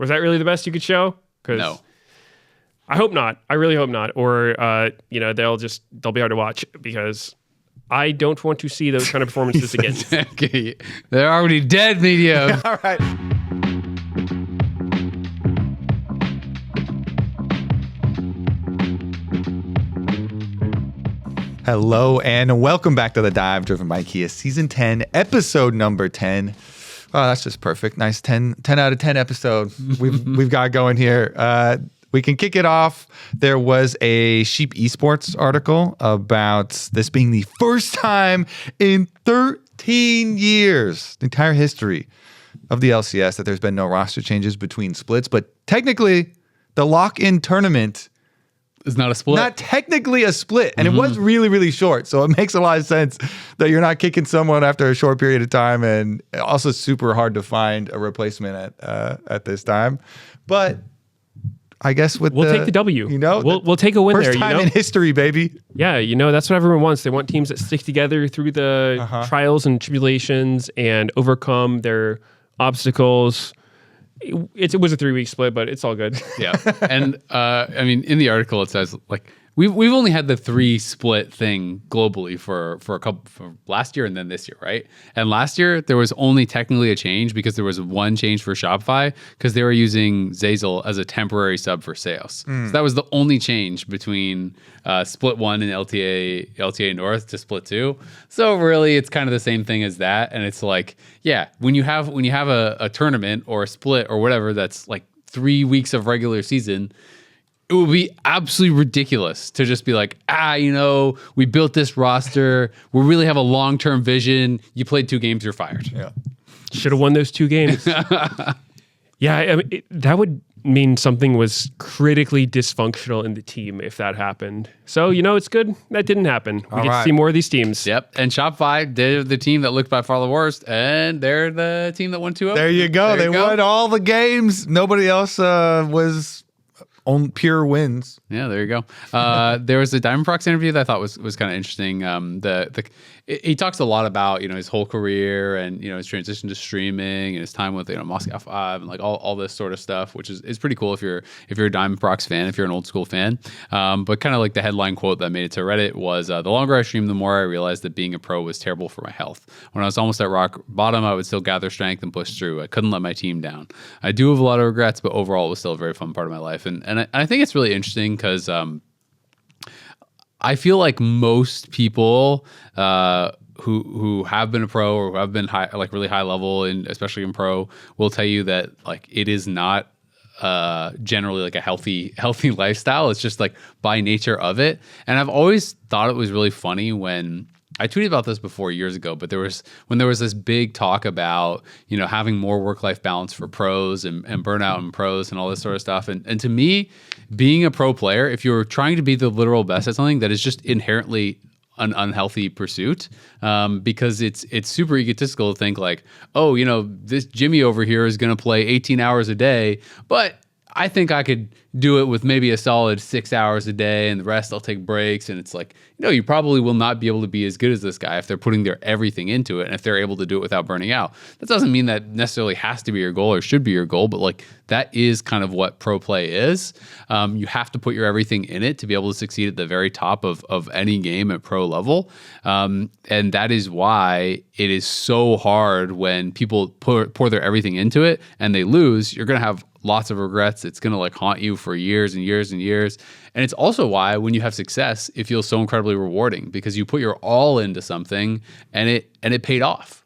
Was that really the best you could show? No. I hope not. I really hope not. Or, they'll be hard to watch because I don't want to see those kind of performances again. Okay. They're already dead, Meteos. All right. Hello and welcome back to the Dive Driven by Kia Season 10, episode number 10. Oh, that's just perfect. Nice 10 out of 10 episode we've got going here. We can kick it off. There was a Sheep Esports article about this being the first time in 13 years, the entire history of the LCS, that there's been no roster changes between splits. But technically, the lock-in tournament is not a split. Not technically a split. And it was really, really short. So it makes a lot of sense that you're not kicking someone after a short period of time, and also super hard to find a replacement at this time. But I guess we'll take the W. We'll take a win first there. First time in history, baby. Yeah, that's what everyone wants. They want teams that stick together through the trials and tribulations and overcome their obstacles. It was a 3-week split, but it's all good. Yeah, and in the article it says we've only had the 3 split thing globally for last year and then this year, right? And last year there was only technically a change because there was one change for Shopify because they were using Azael as a temporary sub for Seos. So that was the only change between split 1 and LTA North to split 2. So really it's kind of the same thing as that, and it's when you have a tournament or a split or whatever that's 3 weeks of regular season, it would be absolutely ridiculous to just be we built this roster. We really have a long-term vision. You played 2 games, you're fired. Yeah. Should have won those 2 games. Yeah, that would mean something was critically dysfunctional in the team if that happened. So, it's good that didn't happen. We get to see more of these teams. Yep. And Shopify, they're the team that looked by far the worst, and they're the team that won 2-0. There you go. They won all the games. Nobody else was on pure wins. Yeah, there you go. There was a DiamondProx interview that I thought was kind of interesting. He talks a lot about his whole career and his transition to streaming and his time with Moscow 5 and all this sort of stuff, which is pretty cool if you're a DiamondProx fan, if you're an old school fan. But kind of the headline quote that made it to Reddit was, the longer I streamed, the more I realized that being a pro was terrible for my health. When I was almost at rock bottom, I would still gather strength and push through. I couldn't let my team down. I do have a lot of regrets, but overall it was still a very fun part of my life. And I think it's really interesting because I feel like most people who have been a pro or who have been high, really high level, and especially in pro, will tell you that it is not generally a healthy lifestyle. It's just by nature of it. And I've always thought it was really funny when I tweeted about this before years ago, but when there was this big talk about, having more work-life balance for pros and burnout in pros and all this sort of stuff. And to me, being a pro player, if you're trying to be the literal best at something, that is just inherently an unhealthy pursuit, because it's super egotistical to think this Jimmy over here is going to play 18 hours a day, but I think I could do it with maybe a solid 6 hours a day, and the rest I'll take breaks. And it's you probably will not be able to be as good as this guy if they're putting their everything into it, and if they're able to do it without burning out. That doesn't mean that necessarily has to be your goal or should be your goal, but that is kind of what pro play is. You have to put your everything in it to be able to succeed at the very top of any game at pro level. And that is why it is so hard when people pour their everything into it and they lose. You're going to have lots of regrets. It's going to haunt you for years and years and years. And it's also why when you have success, it feels so incredibly rewarding because you put your all into something and it paid off.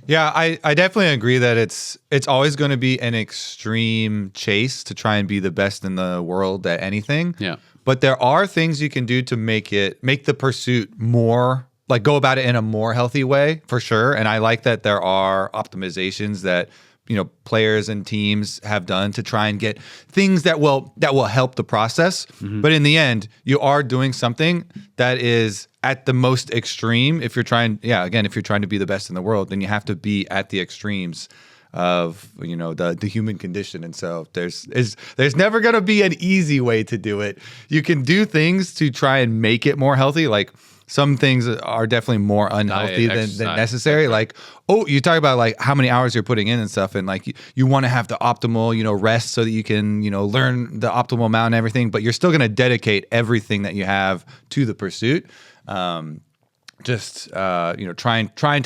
Yeah, I definitely agree that it's always going to be an extreme chase to try and be the best in the world at anything. Yeah. But there are things you can do to make the pursuit more, go about it in a more healthy way, for sure. And I like that there are optimizations that players and teams have done to try and get things that will help the process. But in the end, you are doing something that is at the most extreme. If you're trying to be the best in the world, then you have to be at the extremes of the human condition. And so there's never going to be an easy way to do it. You can do things to try and make it more healthy, some things are definitely more unhealthy than necessary. Like, you talk about like how many hours you're putting in and stuff, and like you want to have the optimal, rest so that you can, learn the optimal amount and everything, but you're still going to dedicate everything that you have to the pursuit. Trying to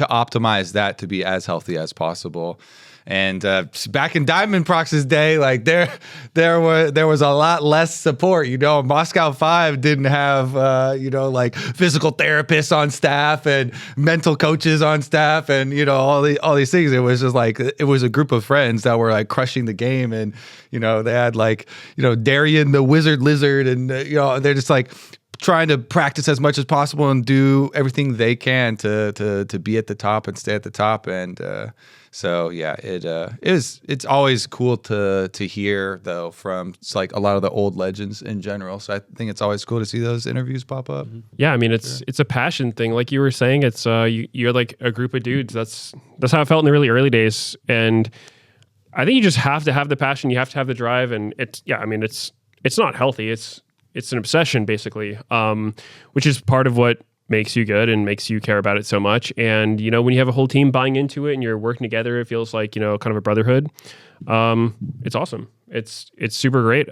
optimize that to be as healthy as possible. And back in DiamondProx's day, like there was a lot less support. Moscow 5 didn't have like physical therapists on staff and mental coaches on staff and all these things. It was just like it was a group of friends that were like crushing the game, and they had like Darian the Wizard Lizard, and they're just like trying to practice as much as possible and do everything they can to be at the top and stay at the top. And so yeah, it's always cool to hear though from like a lot of the old legends in general. So I think it's always cool to see those interviews pop up. Yeah, I mean it's a passion thing, like you were saying. It's you're like a group of dudes. That's how it felt in the really early days, and I think you just have to have the passion. You have to have the drive, and it's not healthy. It's an obsession basically, which is part of what makes you good and makes you care about it so much. And, when you have a whole team buying into it and you're working together, it feels like, kind of a brotherhood. It's awesome. It's super great.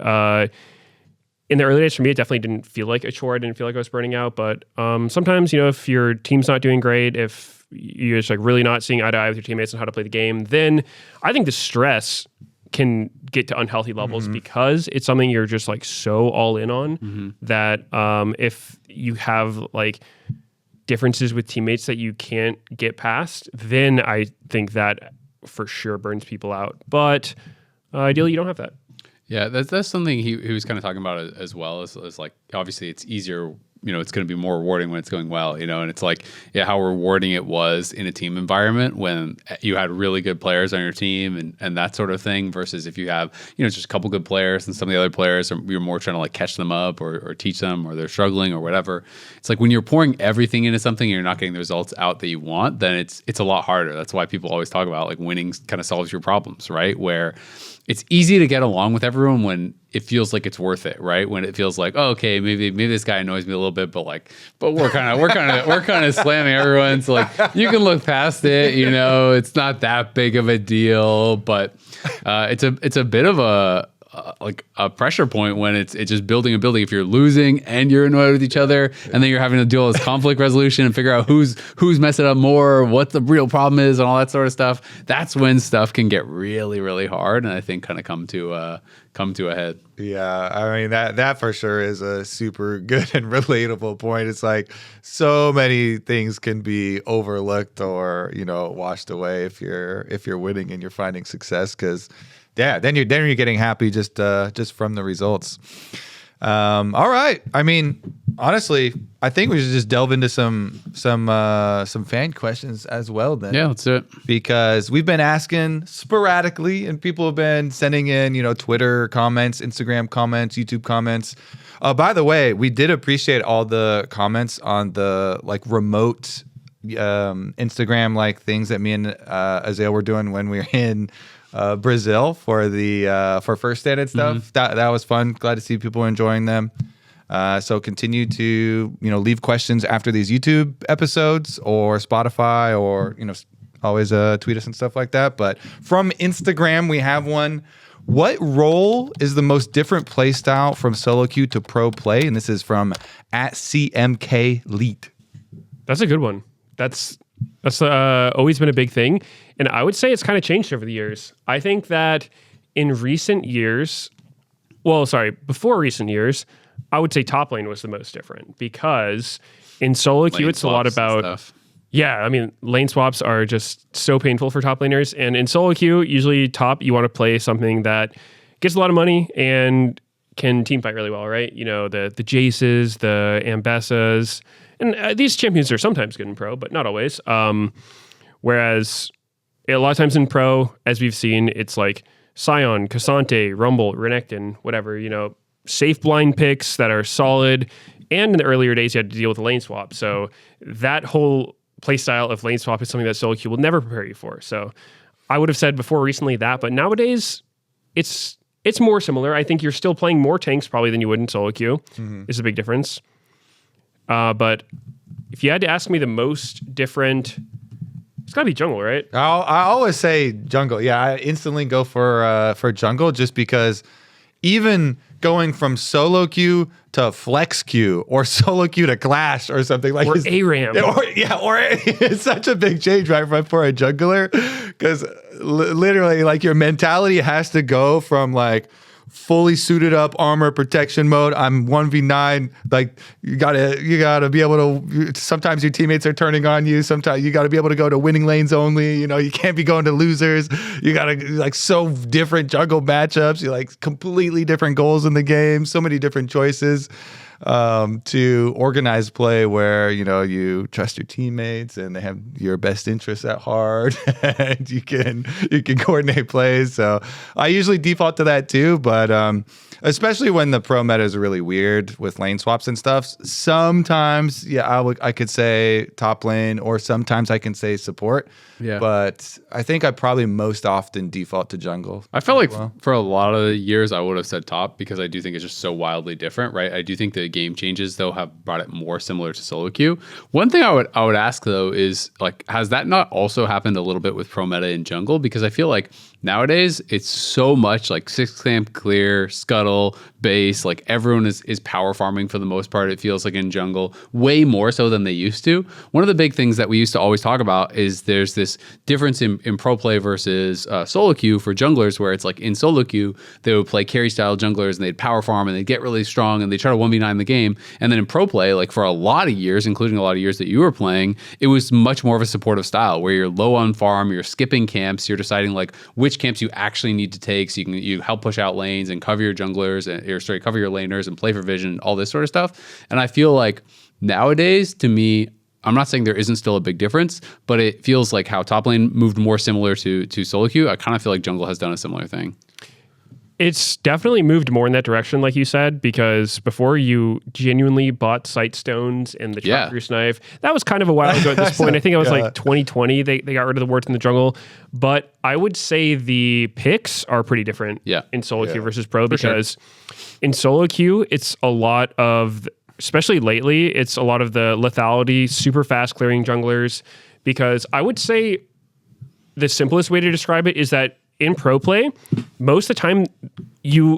In the early days for me, it definitely didn't feel like a chore. I didn't feel like I was burning out. But sometimes, if your team's not doing great, if you're just like really not seeing eye to eye with your teammates on how to play the game, then I think the stress can get to unhealthy levels because it's something you're just like so all in on that if you have like differences with teammates that you can't get past, then I think that for sure burns people out. But ideally, you don't have that. Yeah, that's something he was kind of talking about as well. Is like obviously it's easier. It's going to be more rewarding when it's going well, and it's like, how rewarding it was in a team environment when you had really good players on your team and that sort of thing versus if you have, just a couple good players and some of the other players you're more trying to like catch them up or teach them or they're struggling or whatever. It's like when you're pouring everything into something and you're not getting the results out that you want, then it's a lot harder. That's why people always talk about like winning kind of solves your problems, right? Where it's easy to get along with everyone when it feels like it's worth it, right? When it feels like, okay, maybe this guy annoys me a little bit, but we're kind of slamming everyone. So like you can look past it, it's not that big of a deal, but it's a bit of a pressure point when it's just building. If you're losing and you're annoyed with each other, and then you're having to deal with conflict resolution and figure out who's messing up more, what the real problem is, and all that sort of stuff. That's when stuff can get really, really hard, and I think kind of come to a head. Yeah, I mean that for sure is a super good and relatable point. It's like so many things can be overlooked or washed away if you're winning and you're finding success because. Yeah, then you're getting happy just from the results. All right. I mean, honestly, I think we should just delve into some fan questions as well then. Yeah, let's do it. Because we've been asking sporadically and people have been sending in, Twitter comments, Instagram comments, YouTube comments. By the way, we did appreciate all the comments on the like remote Instagram like things that me and Azael were doing when we were in Brazil for the for first stand and stuff. That was fun. Glad to see people enjoying them. So continue to leave questions after these YouTube episodes or Spotify or always tweet us and stuff like that. But from Instagram we have one. What role is the most different play style from solo queue to pro play? And this is from @CMKLeet. That's a good one. That's always been a big thing. And I would say it's kind of changed over the years. I think that in recent years, before recent years, I would say top lane was the most different because in solo queue, it's a lot about, lane swaps are just so painful for top laners. And in solo queue, usually top, you want to play something that gets a lot of money and can team fight really well, right? The Jaces, the Ambessas, and these champions are sometimes good in pro, but not always. Whereas a lot of times in pro, as we've seen, it's like Sion, Cassante, Rumble, Renekton, whatever, safe blind picks that are solid. And in the earlier days, you had to deal with a lane swap. So that whole play style of lane swap is something that solo queue will never prepare you for. So I would have said before recently that, but nowadays it's more similar. I think you're still playing more tanks probably than you would in solo queue. Is a big difference. But if you had to ask me the most different, it's got to be jungle, right? I always say jungle. Yeah, I instantly go for jungle just because even going from solo queue to flex queue or solo queue to clash or something like or ARAM. Or it's such a big change right for a jungler because literally like your mentality has to go from like fully suited up armor protection mode. I'm 1v9. Like you gotta be able to, sometimes your teammates are turning on you. Sometimes you gotta be able to go to winning lanes only. You know, you can't be going to losers. You gotta like so different jungle matchups. You like completely different goals in the game. So many different choices to organize play where, you know, you trust your teammates and they have your best interests at heart and you can coordinate plays. So I usually default to that too, but especially when the pro meta is really weird with lane swaps and stuff. Sometimes, I could say top lane, or sometimes I can say support. Yeah. But I think I probably most often default to jungle. I felt like for a lot of the years I would have said top because I do think it's just so wildly different, right? I do think the game changes though have brought it more similar to solo queue. One thing I would ask though is like, has that not also happened a little bit with pro meta in jungle? Because I feel like nowadays it's so much like 6-clamp clear, scuttle, base, like everyone is power farming for the most part, it feels like in jungle, way more so than they used to. One of the big things that we used to always talk about is there's this difference in pro play versus solo queue for junglers, where it's like in solo queue, they would play carry style junglers and they'd power farm and they'd get really strong and they try to 1v9 the game. And then in pro play, like for a lot of years, including a lot of years that you were playing, it was much more of a supportive style where you're low on farm, you're skipping camps, you're deciding like which camps you actually need to take so you help push out lanes and cover your junglers and cover your laners and play for vision, all this sort of stuff. And I feel like nowadays, to me, I'm not saying there isn't still a big difference, but it feels like how top lane moved more similar to solo queue. I kind of feel like jungle has done a similar thing. It's definitely moved more in that direction, like you said, because before you genuinely bought sight stones and the trapper's knife. That was kind of a while ago at this point. I think it was like 2020. They got rid of the wards in the jungle. But I would say the picks are pretty different in solo queue versus pro, because in solo queue, it's a lot of, especially lately, it's a lot of the lethality, super fast clearing junglers, because I would say the simplest way to describe it is that in pro play, most of the time,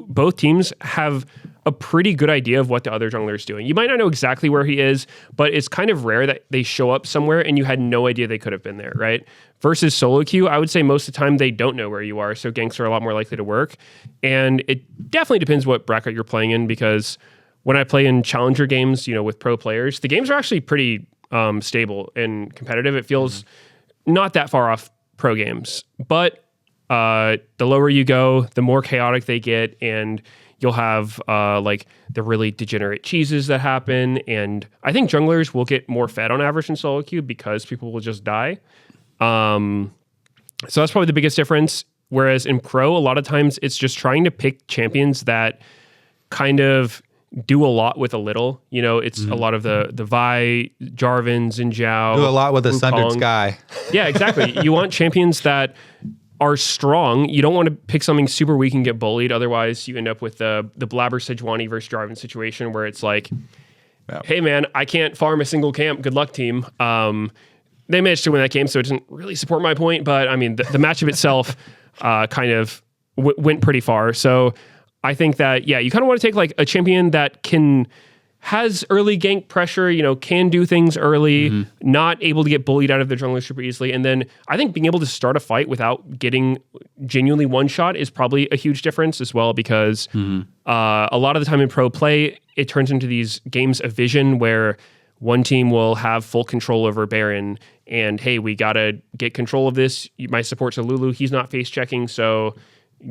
both teams have a pretty good idea of what the other jungler is doing. You might not know exactly where he is, but it's kind of rare that they show up somewhere and you had no idea they could have been there, right? Versus solo queue, I would say most of the time they don't know where you are, so ganks are a lot more likely to work. And it definitely depends what bracket you're playing in, because when I play in challenger games, with pro players, the games are actually pretty stable and competitive. It feels not that far off pro games, but the lower you go, the more chaotic they get, and you'll have like the really degenerate cheeses that happen. And I think junglers will get more fed on average in solo queue because people will just die. So that's probably the biggest difference. Whereas in pro, a lot of times it's just trying to pick champions that kind of do a lot with a little. It's a lot of the Vi, Jarvans, and Zhao. Do a lot with a Sundered Sky. Yeah, exactly. You want champions that are strong. You don't want to pick something super weak and get bullied. Otherwise, you end up with the Blabber Sejuani versus Jarvan situation where it's like, hey man, I can't farm a single camp. Good luck, team. They managed to win that game, so it doesn't really support my point. But I mean, the matchup itself kind of went pretty far. So I think that, you kind of want to take like a champion that has early gank pressure, can do things early, not able to get bullied out of their jungler super easily. And then I think being able to start a fight without getting genuinely one shot is probably a huge difference as well, because a lot of the time in pro play, it turns into these games of vision where one team will have full control over Baron and, hey, we got to get control of this. My support's a Lulu. He's not face checking, so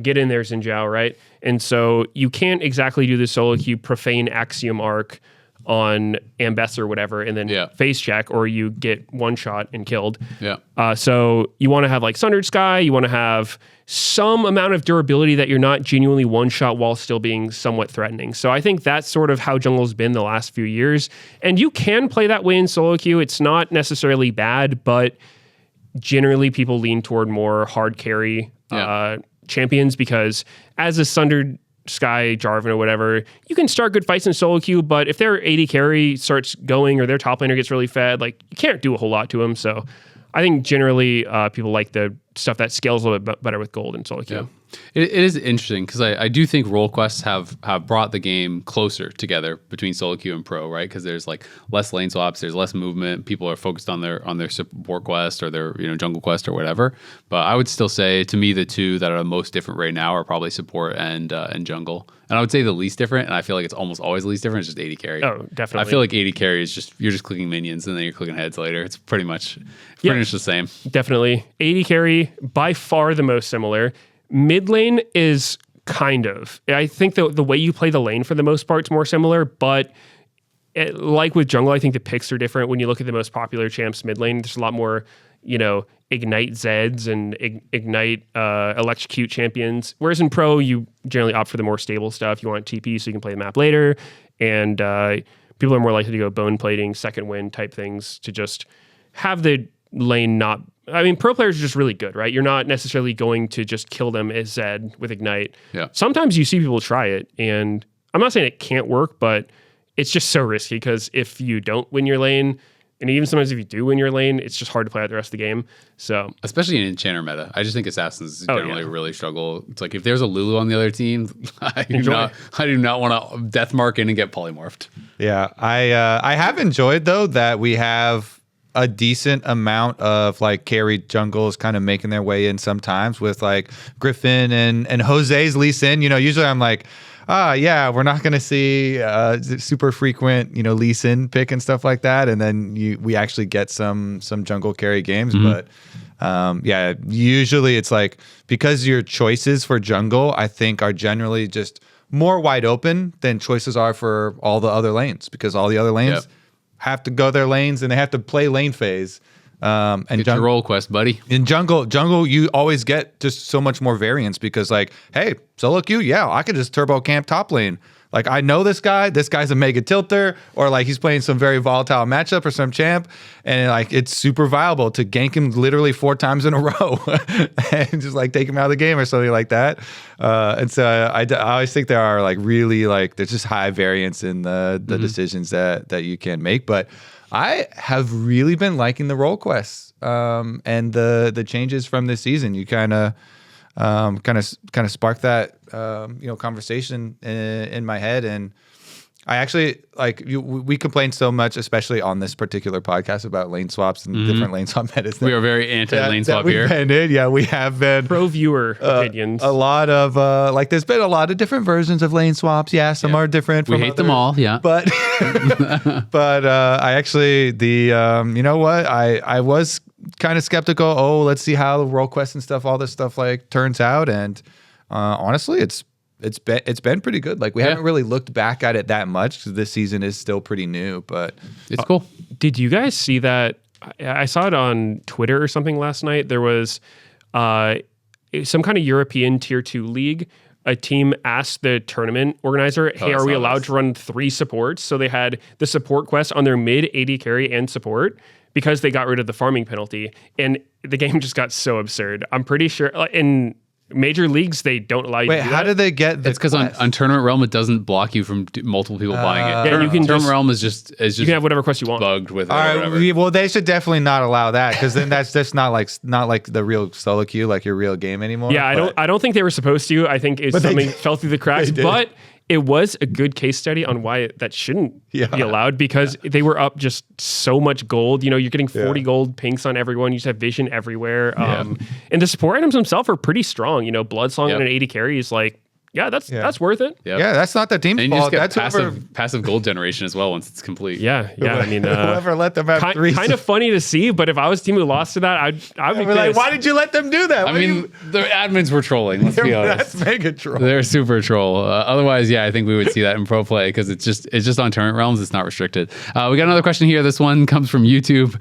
get in there, Xin Zhao, right? And so you can't exactly do the solo queue profane Axiom arc on Ambess or whatever and then face check, or you get one shot and killed. So you want to have like Sundered Sky, you want to have some amount of durability that you're not genuinely one shot while still being somewhat threatening. So I think that's sort of how jungle's been the last few years. And you can play that way in solo queue. It's not necessarily bad, but generally people lean toward more hard carry champions, because as a Sundered Sky, Jarvan, or whatever, you can start good fights in solo queue, but if their AD carry starts going or their top laner gets really fed, like you can't do a whole lot to them. So I think generally people like the stuff that scales a little bit better with gold and solo queue. Yeah. It is interesting because I do think role quests have brought the game closer together between solo queue and pro, right? Because there's like less lane swaps, there's less movement. People are focused on their support quest or their jungle quest or whatever. But I would still say to me the two that are the most different right now are probably support and jungle. And I would say the least different, and I feel like it's almost always the least different, is just AD carry. Oh, definitely. I feel like AD carry is just you're just clicking minions and then you're clicking heads later. It's pretty much the same. Definitely. AD carry by far the most similar. Mid lane is kind of. I think the way you play the lane for the most part is more similar, but like with jungle, I think the picks are different. When you look at the most popular champs mid lane, there's a lot more, Ignite Zeds and Ignite Electrocute champions. Whereas in pro, you generally opt for the more stable stuff. You want TP so you can play the map later, and people are more likely to go bone plating, second win type things to just have the lane not. I mean, pro players are just really good, right? You're not necessarily going to just kill them as Zed with Ignite. Yeah. Sometimes you see people try it, and I'm not saying it can't work, but it's just so risky because if you don't win your lane, and even sometimes if you do win your lane, it's just hard to play out the rest of the game. So, especially in enchanter meta, I just think assassins generally really struggle. It's like if there's a Lulu on the other team, I do not want to death mark in and get polymorphed. Yeah, I have enjoyed though that we have a decent amount of like carried jungles kind of making their way in sometimes with like Griffin and Jose's Lee Sin. Usually I'm like, we're not going to see super frequent, Lee Sin pick and stuff like that. And then we actually get some jungle carry games. But usually it's like because your choices for jungle, I think, are generally just more wide open than choices are for all the other lanes, because all the other lanes have to go their lanes and they have to play lane phase. And get your role quest, buddy. In jungle, you always get just so much more variance because, like, hey, solo queue, I could just turbo camp top lane. Like, I know this guy's a mega tilter, or like he's playing some very volatile matchup or some champ, and like it's super viable to gank him literally 4 times in a row and just like take him out of the game or something like that. And so I always think there are like really like there's just high variance in the decisions that you can make. But I have really been liking the role quests and the changes from this season. You kind of sparked that conversation in my head, and I actually we complain so much, especially on this particular podcast, about lane swaps and different lane swap metas. We are very anti lane swap here. We have been pro viewer opinions. A lot of there's been a lot of different versions of lane swaps. Yeah, some are different. We hate them all. Yeah, but I actually I was kind of skeptical. Oh, let's see how the role quests and stuff, all this stuff like turns out, and honestly, it's been pretty good. Like we haven't really looked back at it that much because this season is still pretty new, but it's cool. Did you guys see that? I saw it on Twitter or something last night. There was some kind of European tier 2 league. A team asked the tournament organizer, hey, are we allowed to run 3 supports? So they had the support quest on their mid, AD carry, and support because they got rid of the farming penalty. And the game just got so absurd. I'm pretty sure in major leagues, they don't allow you to do how that. did they get the It's because on Tournament Realm, it doesn't block you from multiple people buying it. Yeah, you can Tournament Realm is just you can have whatever quest you want. Bugged with it all or whatever. well, they should definitely not allow that because then that's just not like the real solo queue, like your real game anymore. Yeah, I don't think they were supposed to. I think it's something fell through the cracks, but it was a good case study on why that shouldn't be allowed because they were up just so much gold. You're getting 40 gold pinks on everyone. You just have vision everywhere. And the support items themselves are pretty strong. Bloodsong and an 80 carry is like, that's worth it. Yep. Yeah, that's not the team's and fault. That's passive gold generation as well once it's complete. Yeah. I mean, whoever let them have 3. Kind of funny to see, but if I was a team who lost to that, I'd be like, why did you let them do that? I mean, the admins were trolling. Let's be honest. That's mega troll. They're super troll. Otherwise, I think we would see that in pro play because it's just on tournament realms. It's not restricted. We got another question here. This one comes from YouTube.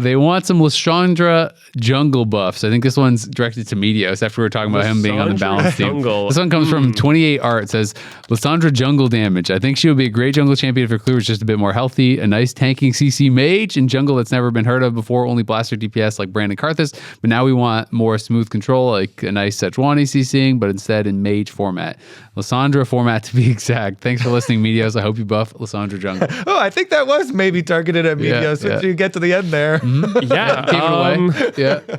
They want some Lissandra jungle buffs. I think this one's directed to Meteos after we were talking about him being on the balance team. This one comes from 28 Art. It says, Lissandra jungle damage. I think she would be a great jungle champion if her clear was just a bit more healthy. A nice tanking CC mage in jungle that's never been heard of before. Only blaster DPS like Brandon Karthus. But now we want more smooth control, like a nice Sejuani CCing, but instead in mage format. Lissandra format to be exact. Thanks for listening, Meteos. I hope you buff Lissandra jungle. Oh, I think that was maybe targeted at Meteos once you get to the end there. Yeah. Gave it away. Yeah.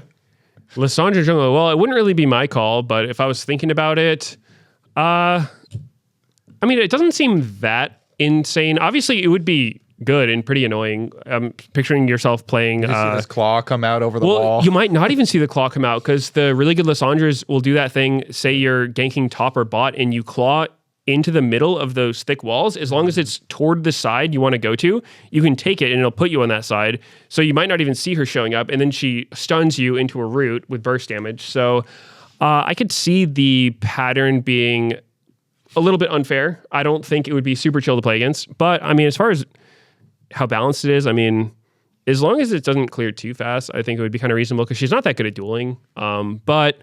Lissandra jungle. Well, it wouldn't really be my call, but if I was thinking about it, I mean, it doesn't seem that insane. Obviously, it would be good and pretty annoying. Picturing yourself playing. You see this claw come out over the wall. You might not even see the claw come out because the really good Lissandras will do that thing. Say you're ganking top or bot and you claw into the middle of those thick walls. As long as it's toward the side you want to go to, you can take it and it'll put you on that side. So you might not even see her showing up, and then she stuns you into a root with burst damage. So I could see the pattern being a little bit unfair. I don't think it would be super chill to play against. But I mean, as far as how balanced it is, I mean, as long as it doesn't clear too fast, I think it would be kind of reasonable because she's not that good at dueling. But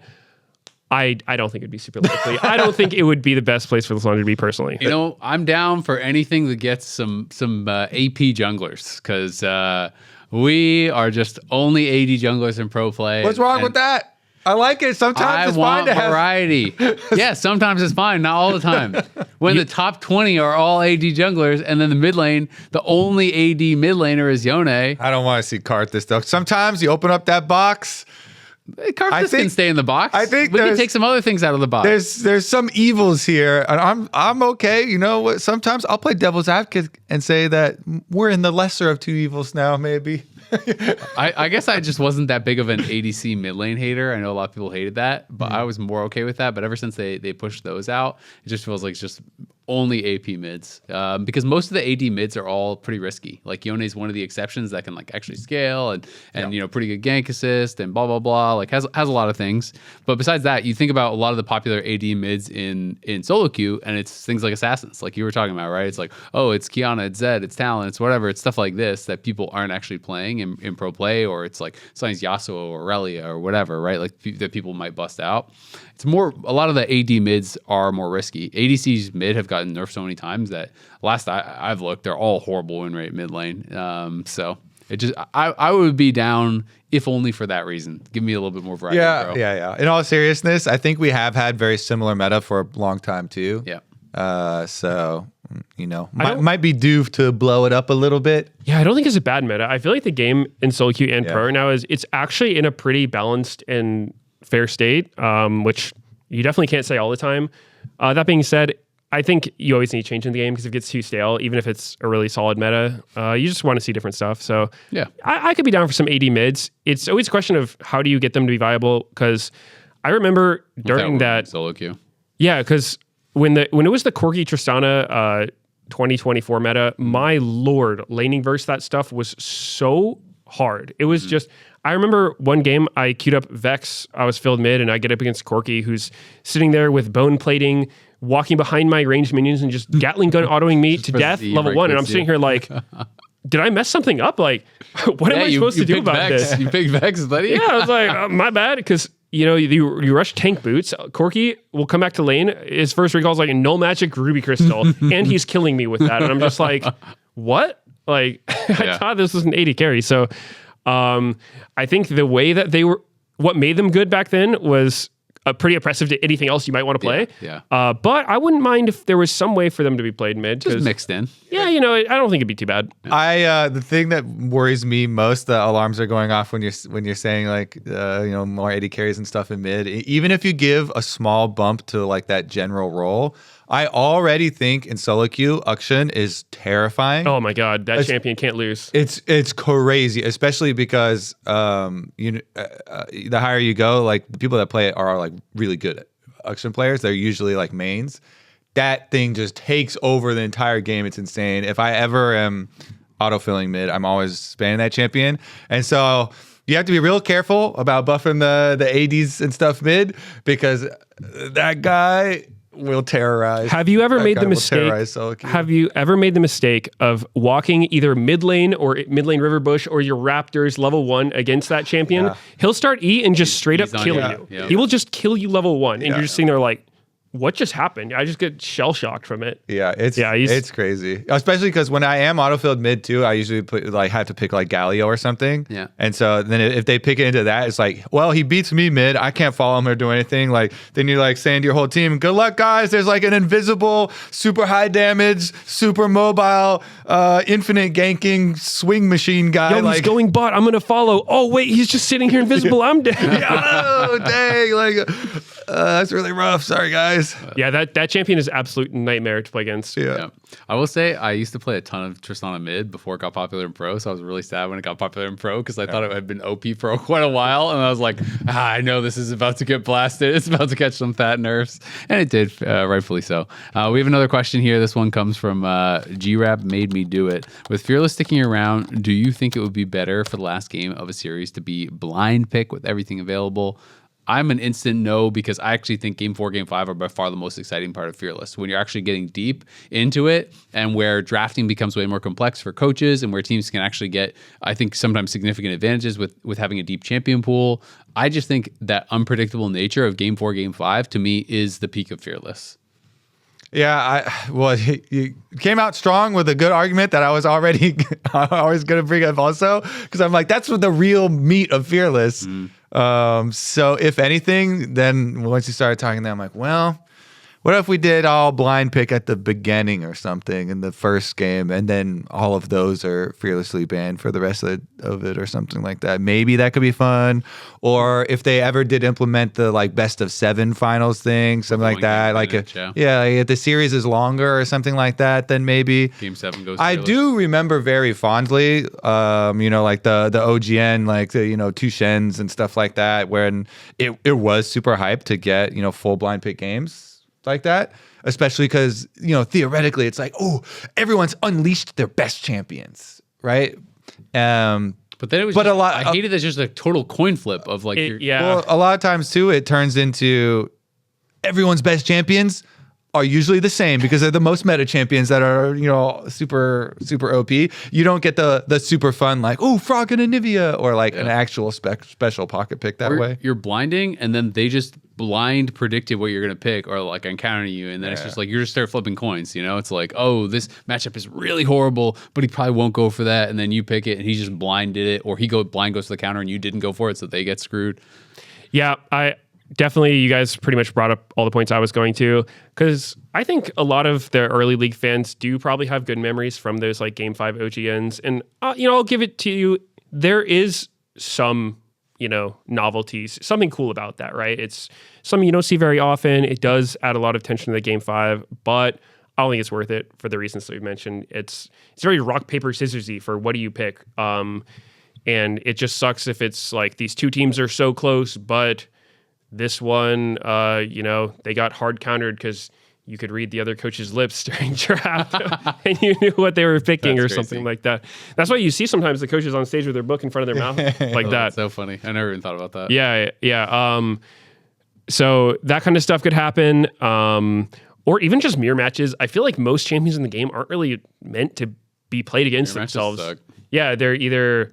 I don't think it'd be super likely. I don't think it would be the best place for Lissandra to be personally. You know, I'm down for anything that gets some AP junglers because we are just only AD junglers in pro play. What's wrong with that? I like it. Sometimes it's fine to have variety. Yeah, sometimes it's fine, not all the time. When the top 20 are all AD junglers, and then the mid lane, the only AD mid laner is Yone. I don't want to see Karthus though. Sometimes you open up that box. Karthus can stay in the box. I think we can take some other things out of the box. There's some evils here, and I'm okay. You know what? Sometimes I'll play devil's advocate and say that we're in the lesser of two evils now, maybe. I guess I just wasn't that big of an ADC mid lane hater. I know a lot of people hated that, but I was more okay with that. But ever since they pushed those out, it just feels like it's just only AP mids because most of the AD mids are all pretty risky. Like Yone is one of the exceptions that can like actually scale and you know, pretty good gank assist and blah blah blah. Like has a lot of things. But besides that, you think about a lot of the popular AD mids in solo queue, and it's things like assassins, like you were talking about, right? It's like, oh, it's Kiana, it's Zed, it's Talon, it's whatever. It's stuff like this that people aren't actually playing in pro play, or it's like sometimes Yasuo or Aurelia or whatever, right? Like that people might bust out. It's more, a lot of the AD mids are more risky. ADC's mid have gotten nerfed so many times that last I've looked, they're all horrible win rate mid lane. So it just, I would be down if only for that reason. Give me a little bit more variety, bro. Yeah. In all seriousness, I think we have had very similar meta for a long time too. Yeah. So, you know, might be due to blow it up a little bit. Yeah, I don't think it's a bad meta. I feel like the game in solo queue and pro now it's actually in a pretty balanced and fair state, which you definitely can't say all the time. That being said, I think you always need change in the game because if it gets too stale, even if it's a really solid meta, you just want to see different stuff. So yeah, I could be down for some AD mids. It's always a question of how do you get them to be viable, because I remember during that solo queue. Yeah, because when it was the Corgi Tristana 2024 meta, my lord, laning versus that stuff was so hard. It was just, I remember one game I queued up Vex, I was filled mid, and I get up against Corki, who's sitting there with bone plating, walking behind my ranged minions and just Gatling gun autoing me to death, level 1, and I'm sitting here like, did I mess something up? Like, what am I supposed to do about this? You picked Vex, buddy. Yeah, I was like, my bad, because you know, you rush tank boots. Corki will come back to lane. His first recall is like a null magic ruby crystal, and he's killing me with that. And I'm just like, what? Like, I thought this was an 80 carry. So I think the way that they were, what made them good back then was pretty oppressive to anything else you might want to play. But I wouldn't mind if there was some way for them to be played mid. Just mixed in. Yeah, you know, I don't think it'd be too bad. The thing that worries me most, the alarms are going off when you're saying like you know, more AD carries and stuff in mid. Even if you give a small bump to like that general role, I already think in solo queue, Akshan is terrifying. Oh my god, that champion can't lose. It's crazy, especially because the higher you go, like the people that play it are like really good at Akshan players. They're usually like mains. That thing just takes over the entire game. It's insane. If I ever am autofilling mid, I'm always spamming that champion. And so you have to be real careful about buffing the ADs and stuff mid, because that guy will terrorize. Have you ever made the mistake? Have you ever made the mistake of walking either mid lane or mid lane river bush or your Raptors level 1 against that champion? He'll start E and just straight up kill you. He will just kill you level 1, and you're just sitting there like, what just happened? I just get shell shocked from it. Yeah, it's crazy. Especially because when I am autofilled mid too, I usually have to pick like Galio or something. Yeah. And so then if they pick it into that, it's like, well, he beats me mid. I can't follow him or do anything. Like then you're like saying to your whole team, good luck, guys. There's like an invisible, super high damage, super mobile, infinite ganking swing machine guy. Yo, he's going bot. I'm gonna follow. Oh wait, he's just sitting here invisible. I'm dead. Oh dang! Like that's really rough. Sorry, guys. Yeah, that champion is absolute nightmare to play against. Yeah. I will say I used to play a ton of Tristana mid before it got popular in pro, so I was really sad when it got popular in pro because I thought it had been OP for quite a while, and I was like, I know this is about to get blasted. It's about to catch some fat nerfs, and it did, rightfully so. We have another question here. This one comes from G-Rap Made Me Do It. With Fearless sticking around, do you think it would be better for the last game of a series to be blind pick with everything available? I'm an instant no because I actually think Game 4, Game 5 are by far the most exciting part of Fearless. When you're actually getting deep into it and where drafting becomes way more complex for coaches and where teams can actually get, I think, sometimes significant advantages with having a deep champion pool. I just think that unpredictable nature of Game 4, Game 5 to me is the peak of Fearless. Yeah, you came out strong with a good argument that I was going to bring up also because I'm like, that's what the real meat of Fearless. So if anything, then once you started talking, then I'm like, well, what if we did all blind pick at the beginning or something in the first game, and then all of those are fearlessly banned for the rest of it or something like that? Maybe that could be fun. Or if they ever did implement the like best of 7 finals thing, something like that, like like if the series is longer or something like that, then maybe Game 7 goes. I do remember very fondly, like the OGN, like the two Shens and stuff like that, when it was super hyped to get full blind pick games like that, especially because theoretically it's like, oh, everyone's unleashed their best champions, right? But then it was I hated it as just a total coin flip of like well, a lot of times too it turns into everyone's best champions are usually the same because they're the most meta champions that are super OP. You don't get the super fun like, oh, Frog and Anivia or like an actual special pocket pick that way. You're blinding and then they just blind predicted what you're going to pick or like encountering you, and then it's just like you just start flipping coins. It's like, oh, this matchup is really horrible, but he probably won't go for that, and then you pick it and he just blinded it, or blind goes to the counter and you didn't go for it, so they get screwed. Yeah, I definitely, you guys pretty much brought up all the points I was going to, because I think a lot of the early league fans do probably have good memories from those like Game 5 OGNs, and I'll give it to you, there is some novelties, something cool about that, right? It's something you don't see very often. It does add a lot of tension to the Game 5, but I don't think it's worth it for the reasons that we mentioned. It's very rock, paper, scissorsy for what do you pick. And it just sucks if it's like these two teams are so close, but this one, they got hard countered because you could read the other coach's lips during draft and you knew what they were picking. That's or crazy. Something like that. That's why you see sometimes the coaches on stage with their book in front of their mouth like that. That's so funny. I never even thought about that. Yeah. So that kind of stuff could happen. Or even just mirror matches. I feel like most champions in the game aren't really meant to be played against themselves. Yeah, they're either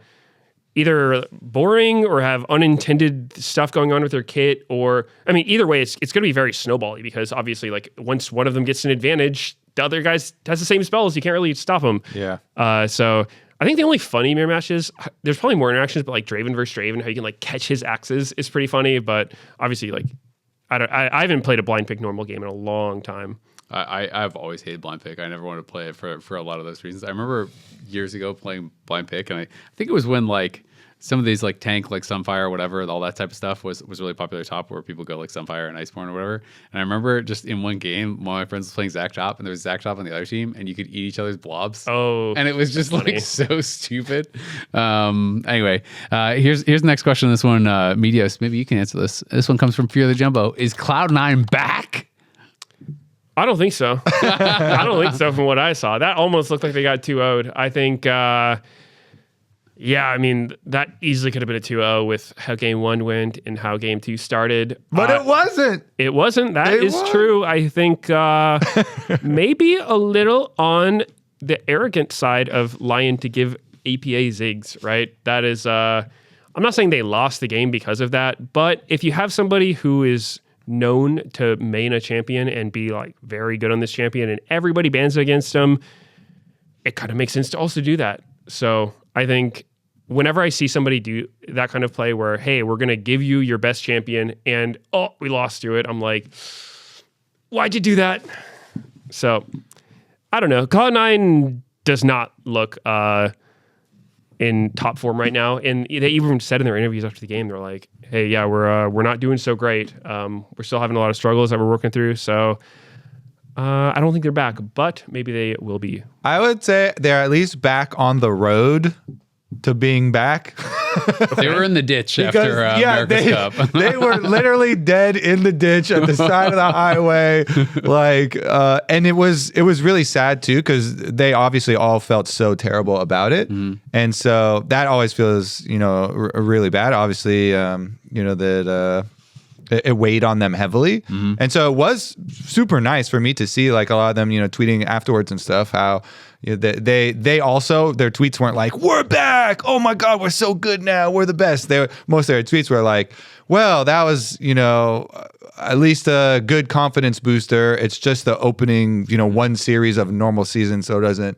boring or have unintended stuff going on with their kit, or either way, it's going to be very snowbally because obviously, like once one of them gets an advantage, the other guy has the same spells. You can't really stop them. Yeah. So I think the only funny mirror matches, there's probably more interactions, but like Draven versus Draven, how you can like catch his axes is pretty funny. But obviously, like I haven't played a blind pick normal game in a long time. I've always hated blind pick. I never wanted to play it for a lot of those reasons. I remember years ago playing blind pick, and I think it was when like some of these like tank, like Sunfire or whatever, all that type of stuff was really popular top where people go like Sunfire and Iceborne or whatever. And I remember just in one game, one of my friends was playing Zac Chop and there was Zac Chop on the other team and you could eat each other's blobs. Oh, and it was just like so stupid. Anyway, here's the next question. This one, Meteos, maybe you can answer this. This one comes from Fear the Jumbo. Is Cloud9 back? I don't think so. I don't think so from what I saw. That almost looked like they got 2-0'd. I think, that easily could have been a 2-0 with how game 1 went and how game 2 started. But it wasn't. It wasn't. That is true. I think maybe a little on the arrogant side of LYON to give APA Ziggs, right? That is, I'm not saying they lost the game because of that, but if you have somebody who is known to main a champion and be like very good on this champion, and everybody bans against him, it kind of makes sense to also do that. So I think whenever I see somebody do that kind of play where, hey, we're going to give you your best champion and, oh, we lost to it, I'm like, why'd you do that? So I don't know. Cloud9 does not look in top form right now. And they even said in their interviews after the game, they're like, hey, yeah, we're not doing so great. We're still having a lot of struggles that we're working through. So I don't think they're back, but maybe they will be. I would say they're at least back on the road to being back. They were in the ditch after America's Cup. They were literally dead in the ditch at the side of the highway. And it was really sad too, because they obviously all felt so terrible about it. And so that always feels, really bad. Obviously, that it weighed on them heavily. And so it was super nice for me to see like a lot of them, tweeting afterwards and stuff, how they also, their tweets weren't like, we're back, oh my God, we're so good now, we're the best. Most of their tweets were like, well, that was, at least a good confidence booster. It's just the opening, one series of a normal season, so it doesn't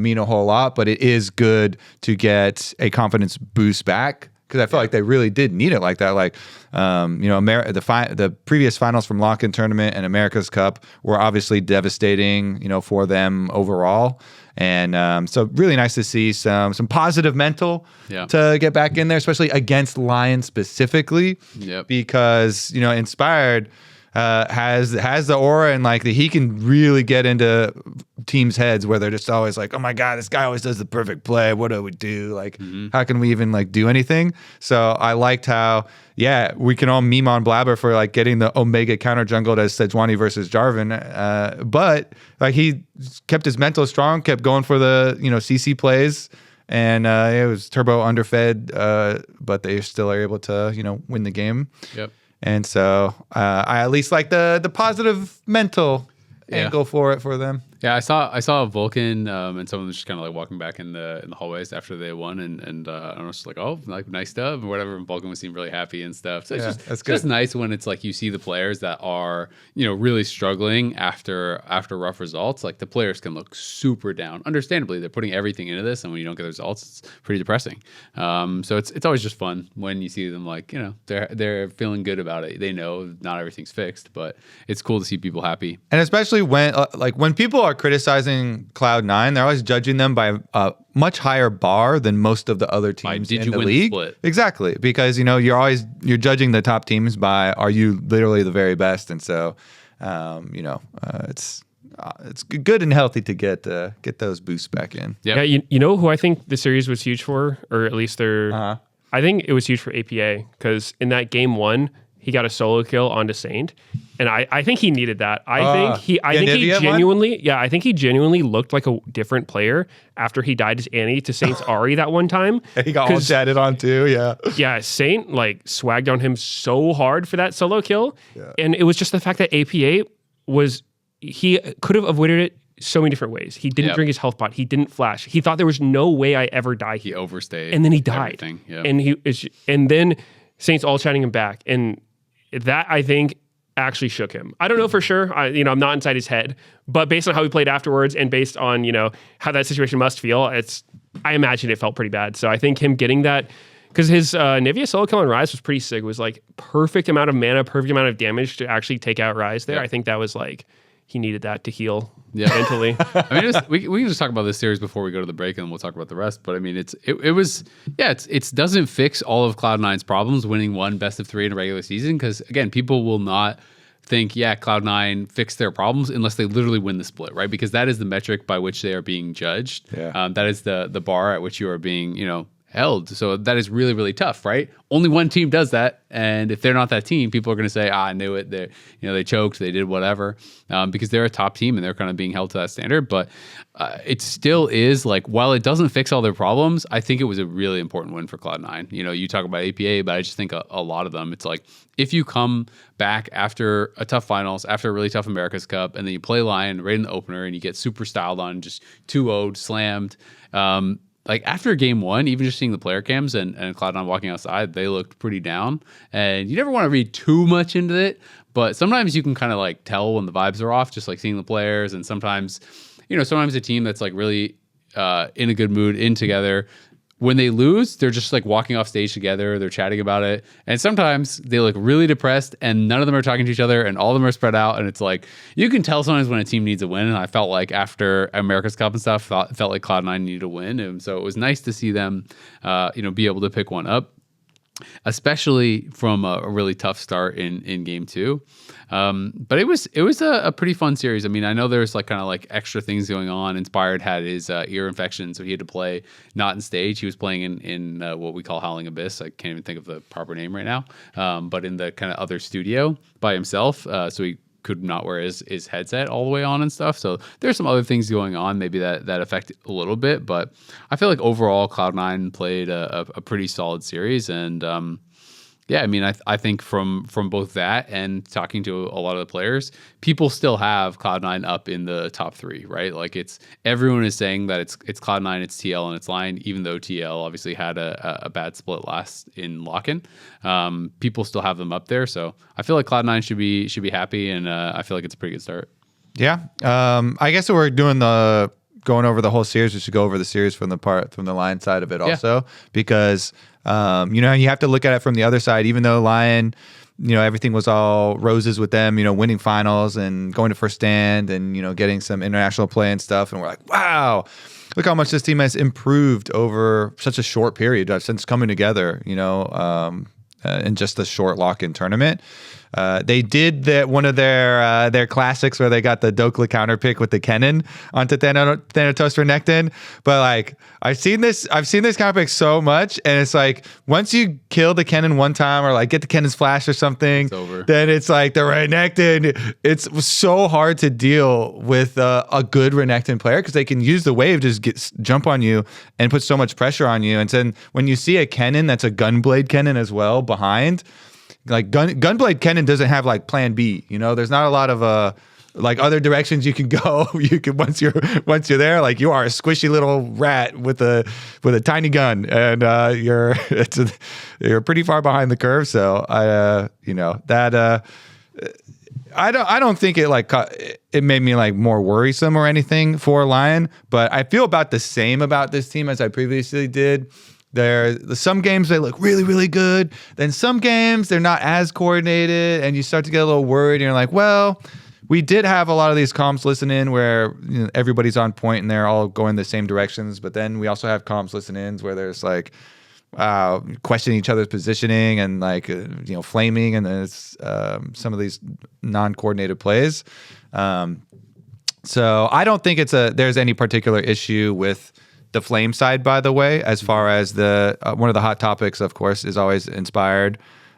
mean a whole lot, but it is good to get a confidence boost back. Because I felt like they really did need it like that. Like, the previous finals from Lock-In Tournament and America's Cup were obviously devastating, for them overall. And so really nice to see some positive mental to get back in there, especially against LYON specifically. Because, Inspired has the aura and like he can really get into teams' heads where they're just always like, oh my God, this guy always does the perfect play. What do we do? Like, how can we even like do anything? So I liked how, we can all meme on Blabber for like getting the Omega counter jungled as Sejuani versus Jarvan. But like he kept his mental strong, kept going for the, CC plays. And it was turbo underfed, but they still are able to, win the game. And so I at least like the positive mental angle for them. Yeah, I saw Vulcan and someone was just kind of like walking back in the hallways after they won, and I was just like, oh, like nice dub or whatever. And Vulcan was seemed really happy and stuff. So it's just nice when it's like you see the players that are really struggling after rough results. Like the players can look super down. Understandably, they're putting everything into this, and when you don't get the results, it's pretty depressing. So it's always just fun when you see them like they're feeling good about it. They know not everything's fixed, but it's cool to see people happy. And especially when people are criticizing Cloud9, they're always judging them by a much higher bar than most of the other teams in the league. Split? Exactly, because you're judging the top teams by, are you literally the very best? And so it's good and healthy to get those boosts back in. Yeah, you know who I think the series was huge for, or at least I think it was huge for APA, because in that game 1 he got a solo kill onto Saint, and I think he needed that. I think he genuinely looked like a different player after he died as Annie to Saint's Ahri that one time. He got all chatted on too, Yeah, Saint like swagged on him so hard for that solo kill, and it was just the fact that APA he could have avoided it so many different ways. He didn't drink his health pot. He didn't flash. He thought there was no way I ever die here. He overstayed, and then he died. And then Saint's all chatting him back, and that I think actually shook him. I don't know for sure. I'm not inside his head, but based on how he played afterwards and based on how that situation must feel, I imagine it felt pretty bad. So I think him getting that, because his Nivea solo kill on Ryze was pretty sick. It was like perfect amount of mana, perfect amount of damage to actually take out Ryze there. I think that was like he needed that to heal mentally. I mean, we can just talk about this series before we go to the break, and we'll talk about the rest. But I mean, it doesn't fix all of Cloud9's problems winning one best of 3 in a regular season, because again, people will not think Cloud9 fixed their problems unless they literally win the split, right? Because that is the metric by which they are being judged. That is the bar at which you are being held. So that is really, really tough, right? Only one team does that, and if they're not that team, people are going to say, I knew it. They choked, they did whatever, because they're a top team and they're kind of being held to that standard. But it still is like, while it doesn't fix all their problems, I think it was a really important win for Cloud9. You talk about APA, but I just think a lot of them, it's like, if you come back after a tough finals, after a really tough America's Cup, and then you play LYON right in the opener and you get super styled on, just 2-0'd, slammed, like after game one, even just seeing the player cams and Cloud9 walking outside, they looked pretty down. And you never want to read too much into it, but sometimes you can kind of like tell when the vibes are off, just like seeing the players. And sometimes, sometimes a team that's like really in a good mood, in together, when they lose, they're just like walking off stage together. They're chatting about it. And sometimes they look really depressed and none of them are talking to each other and all of them are spread out. And it's like, you can tell sometimes when a team needs a win. And I felt like after America's Cup and stuff, felt like Cloud9 needed a win. And so it was nice to see them, be able to pick one up, especially from a really tough start in game two. But it was a pretty fun series. I mean, I know there's like kind of like extra things going on. Inspired had his ear infection, so he had to play not in stage. He was playing in what we call Howling Abyss. I can't even think of the proper name right now. But in the kind of other studio by himself. So he could not wear his headset all the way on and stuff. So there's some other things going on maybe that affect it a little bit. But I feel like overall Cloud9 played a pretty solid series. And yeah, I mean, I think from both that and talking to a lot of the players, people still have Cloud9 up in the top three, right? Like everyone is saying that it's Cloud9, it's TL, and it's LYON, even though TL obviously had a bad split last in lock-in. People still have them up there, so I feel like Cloud9 should be happy, and I feel like it's a pretty good start. Yeah, I guess we're going over the whole series. We should go over the series from the LYON side of it also, because you have to look at it from the other side. Even though LYON, everything was all roses with them, winning finals and going to first stand and getting some international play and stuff, and we're like, wow, look how much this team has improved over such a short period since coming together, in just a short lock-in tournament. They did one of their classics where they got the Dokla counter pick with the Kennen onto Thanatos for Nectin. But like I've seen this counter pick so much, and it's like once you kill the Kennen one time or like get the Kennen's flash or something, it's over. Then it's like the Renekton. It's so hard to deal with a good Renekton player because they can use the wave to just jump on you and put so much pressure on you. And then when you see a Kennen that's a Gunblade Kennen as well behind. Like Gunblade Kennen doesn't have like plan B, there's not a lot of like other directions you can go. You can once you're there, like you are a squishy little rat with a tiny gun, and you're pretty far behind the curve. So I don't think it made me like more worrisome or anything for LYON, but I feel about the same about this team as I previously did. Some games they look really, really good. Then some games they're not as coordinated, and you start to get a little worried. And you're like, well, we did have a lot of these comps listen in where everybody's on point and they're all going the same directions. But then we also have comps listen ins where there's like questioning each other's positioning and like flaming, and then it's some of these non-coordinated plays. So I don't think there's any particular issue with the flame side, by the way, as far as the one of the hot topics, of course, is always Inspired.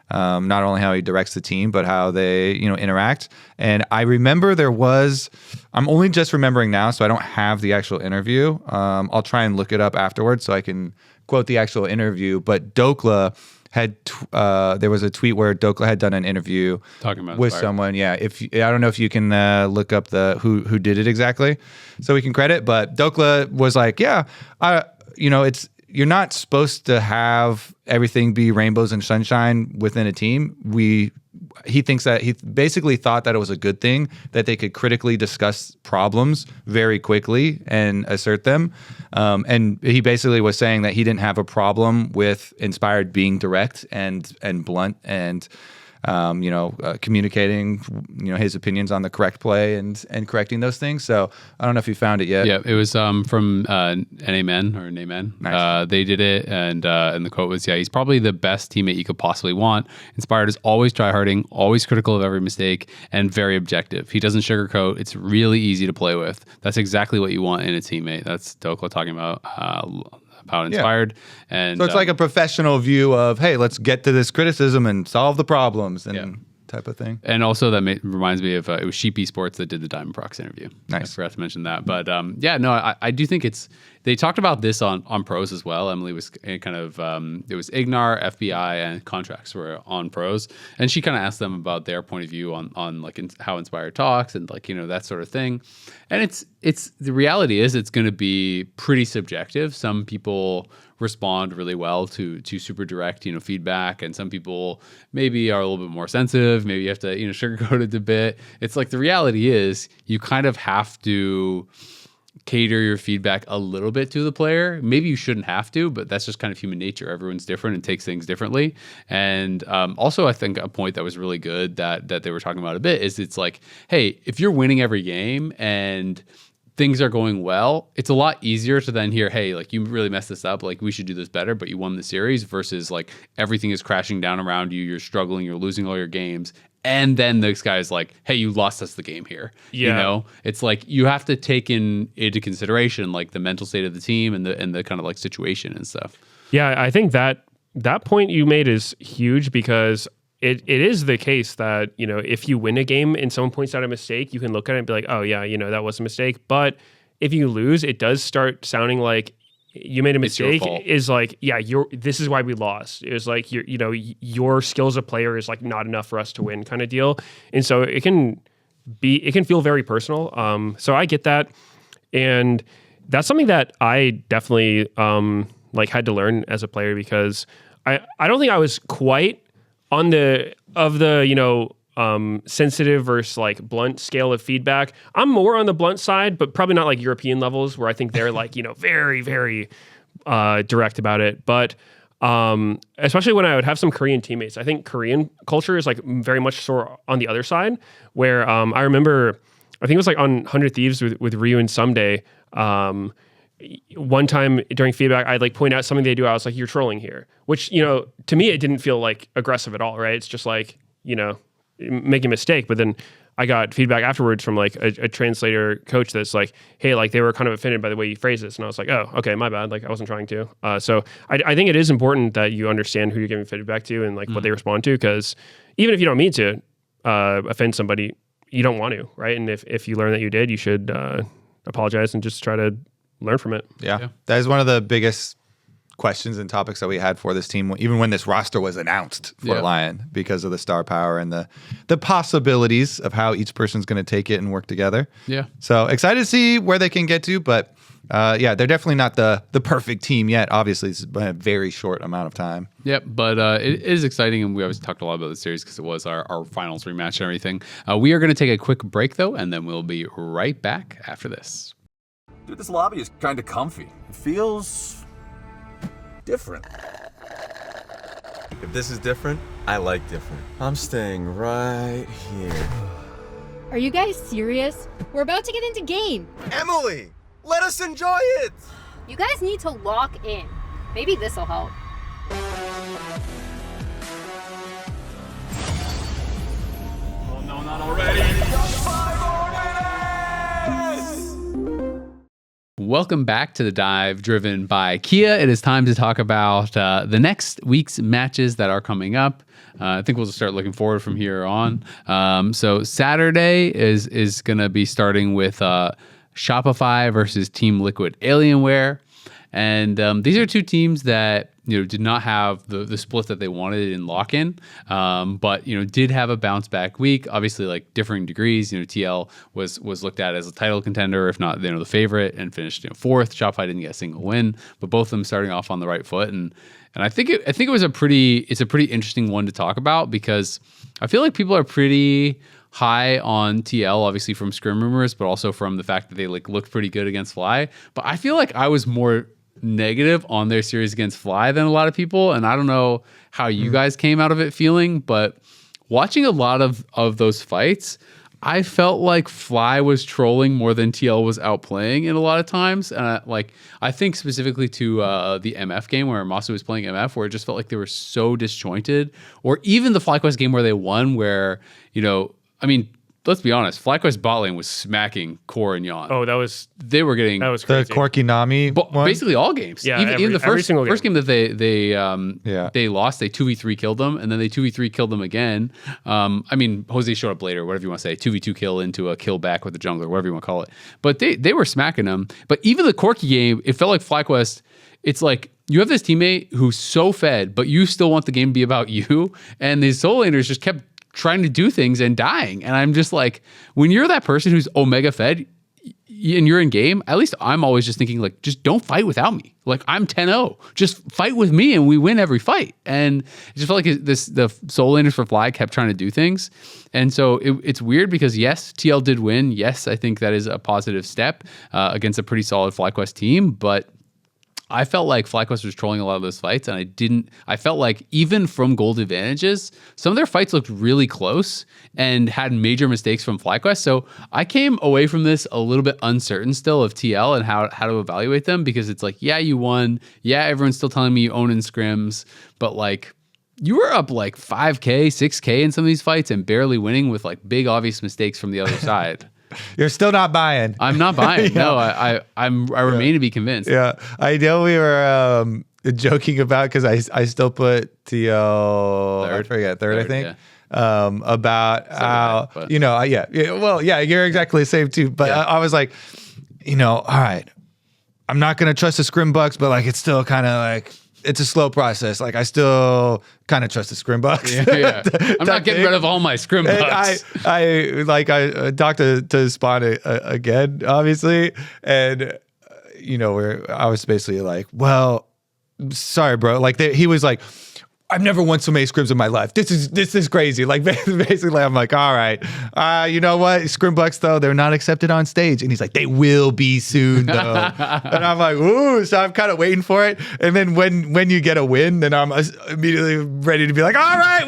Not only how he directs the team, but how they interact. And I remember I'm only just remembering now, so I don't have the actual interview. I'll try and look it up afterwards so I can quote the actual interview. But Dokla had there was a tweet where Dokla had done an interview talking about with someone. Yeah, I don't know if you can look up who did it exactly, so we can credit. But Dokla was like, yeah, you're not supposed to have everything be rainbows and sunshine within a team. He thinks that he basically thought that it was a good thing that they could critically discuss problems very quickly and assert them. And he basically was saying that he didn't have a problem with Inspired being direct and blunt and communicating his opinions on the correct play and correcting those things. So I don't know if you found it yet. Yeah, it was from Nayman. Nice. They did it, and the quote was, he's probably the best teammate you could possibly want. Inspired is always tryharding, always critical of every mistake, and very objective. He doesn't sugarcoat. It's really easy to play with. That's exactly what you want in a teammate. That's Dokla talking about Inspired. And so it's like a professional view of, hey, let's get to this criticism and solve the problems and type of thing. And also that reminds me of it was Sheep Esports that did the DiamondProx interview. Nice. I forgot to mention that. But I do think they talked about this on pros as well. Emily was kind of it was Ignar, FBI, and Contracts were on pros, and she kind of asked them about their point of view on like how Inspired talks and like that sort of thing. And it's the reality is it's going to be pretty subjective. Some people respond really well to super direct, feedback, and some people maybe are a little bit more sensitive. Maybe you have to, sugarcoat it a bit. It's like the reality is you kind of have to cater your feedback a little bit to the player. Maybe you shouldn't have to, but that's just kind of human nature. Everyone's different and takes things differently. And also, I think a point that was really good that they were talking about a bit is it's like, hey, if you're winning every game and things are going well, it's a lot easier to then hear, hey, like, you really messed this up, like, we should do this better, but you won the series, versus like everything is crashing down around you, you're struggling, you're losing all your games, and then this guy's like, hey, you lost us the game here. It's like you have to take into consideration like the mental state of the team and the kind of like situation and stuff. Yeah, I think that point you made is huge, because it is the case that, if you win a game and someone points out a mistake, you can look at it and be like, oh yeah, that was a mistake. But if you lose, it does start sounding like you made a mistake. Is like, yeah, this is why we lost. It was like your skill as a player is like not enough for us to win, kind of deal. And so it can feel very personal. So I get that, and that's something that I definitely had to learn as a player, because I don't think I was quite on the sensitive versus like blunt scale of feedback. I'm more on the blunt side, but probably not like European levels, where I think they're like, very, very direct about it. But especially when I would have some Korean teammates, I think Korean culture is like very much so on the other side, where I remember, I think it was like on 100 Thieves with Ryu and Someday. One time during feedback, I'd like point out something they do. I was like, you're trolling here, which, to me, it didn't feel like aggressive at all. Right. It's just like, making a mistake. But then I got feedback afterwards from like a translator coach that's like, hey, like they were kind of offended by the way you phrase this. And I was like, oh, okay, my bad. Like I wasn't trying to. So I think it is important that you understand who you're giving feedback to and like what they respond to, because even if you don't mean to offend somebody, you don't want to, right? And if you learn that you did, you should apologize and just try to learn from it. Yeah. That is one of the biggest questions and topics that we had for this team, even when this roster was announced for LYON, because of the star power and the possibilities of how each person's going to take it and work together. Yeah. So excited to see where they can get to, but they're definitely not the perfect team yet. Obviously, it's been a very short amount of time. Yep, but it is exciting, and we obviously talked a lot about the series because it was our finals rematch and everything. We are going to take a quick break, though, and then we'll be right back after this. Dude, this lobby is kind of comfy. It feels different. If this is different, I like different. I'm staying right here. Are you guys serious? We're about to get into game. Emily, let us enjoy it. You guys need to lock in. Maybe this'll help. Oh no, not already. Welcome back to the dive driven by Kia. It is time to talk about the next week's matches that are coming up. I think we'll just start looking forward from here on. So Saturday is going to be starting with Shopify versus Team Liquid Alienware. And these are two teams that did not have the split that they wanted in lock-in, but did have a bounce back week. Obviously, like differing degrees. TL was looked at as a title contender, if not the favorite, and finished fourth. Shopify didn't get a single win, but both of them starting off on the right foot. And I think it was a pretty interesting one to talk about, because I feel like people are pretty high on TL, obviously from scrim rumors, but also from the fact that they looked pretty good against Fly. But I feel like I was more negative on their series against Fly than a lot of people, and I don't know how you guys came out of it feeling, but watching a lot of those fights, I felt like Fly was trolling more than TL was outplaying in a lot of times. And I think specifically to the MF game where Masu was playing MF, where it just felt like they were so disjointed, or even the FlyQuest game where they won, where let's be honest, FlyQuest bot lane was smacking Core and Yon. Oh, that was crazy. The Corky Nami one? Basically all games. Yeah, even the first game game that they lost, they 2v3 killed them, and then they 2v3 killed them again. Jose showed up later, whatever you want to say, 2v2 kill into a kill back with the jungler, whatever you want to call it. But they were smacking them. But even the Corky game, it felt like FlyQuest, it's like you have this teammate who's so fed, but you still want the game to be about you, and these solo laners just kept trying to do things and dying. And I'm just like, when you're that person who's omega fed, and you're in game, at least I'm always just thinking like, just don't fight without me. Like I'm 10-0, just fight with me and we win every fight. And it just felt like the soul laners for Fly kept trying to do things. And so it's weird because yes, TL did win. Yes, I think that is a positive step against a pretty solid FlyQuest team, but I felt like FlyQuest was trolling a lot of those fights, and I felt like even from gold advantages, some of their fights looked really close and had major mistakes from FlyQuest. So I came away from this a little bit uncertain still of TL and how to evaluate them, because it's like, yeah, you won. Yeah, everyone's still telling me you own in scrims, but like you were up like 5K, 6K in some of these fights and barely winning with like big obvious mistakes from the other side. You're still not buying. I'm not buying. Yeah. No, I remain to be convinced. Yeah, I know we were joking about, because I still put TL third, I think. Yeah. About how but- yeah, you're exactly the same too. But Yeah. I was like, all right, I'm not gonna trust the scrim bucks, but like it's still kind of like it's a slow process. Like I still kind of trust the scrim bucks. Yeah. I'm not getting rid of all my scrim And bucks. I talked to Spawn again, obviously, and I was basically like, well, sorry, bro. Like he was like, I've never won so many scrims in my life. This is crazy. Like basically, I'm like, all right, you know what? Scrim bucks though, they're not accepted on stage. And he's like, they will be soon though. And I'm like, ooh. So I'm kind of waiting for it. And then when you get a win, then I'm immediately ready to be like, all right,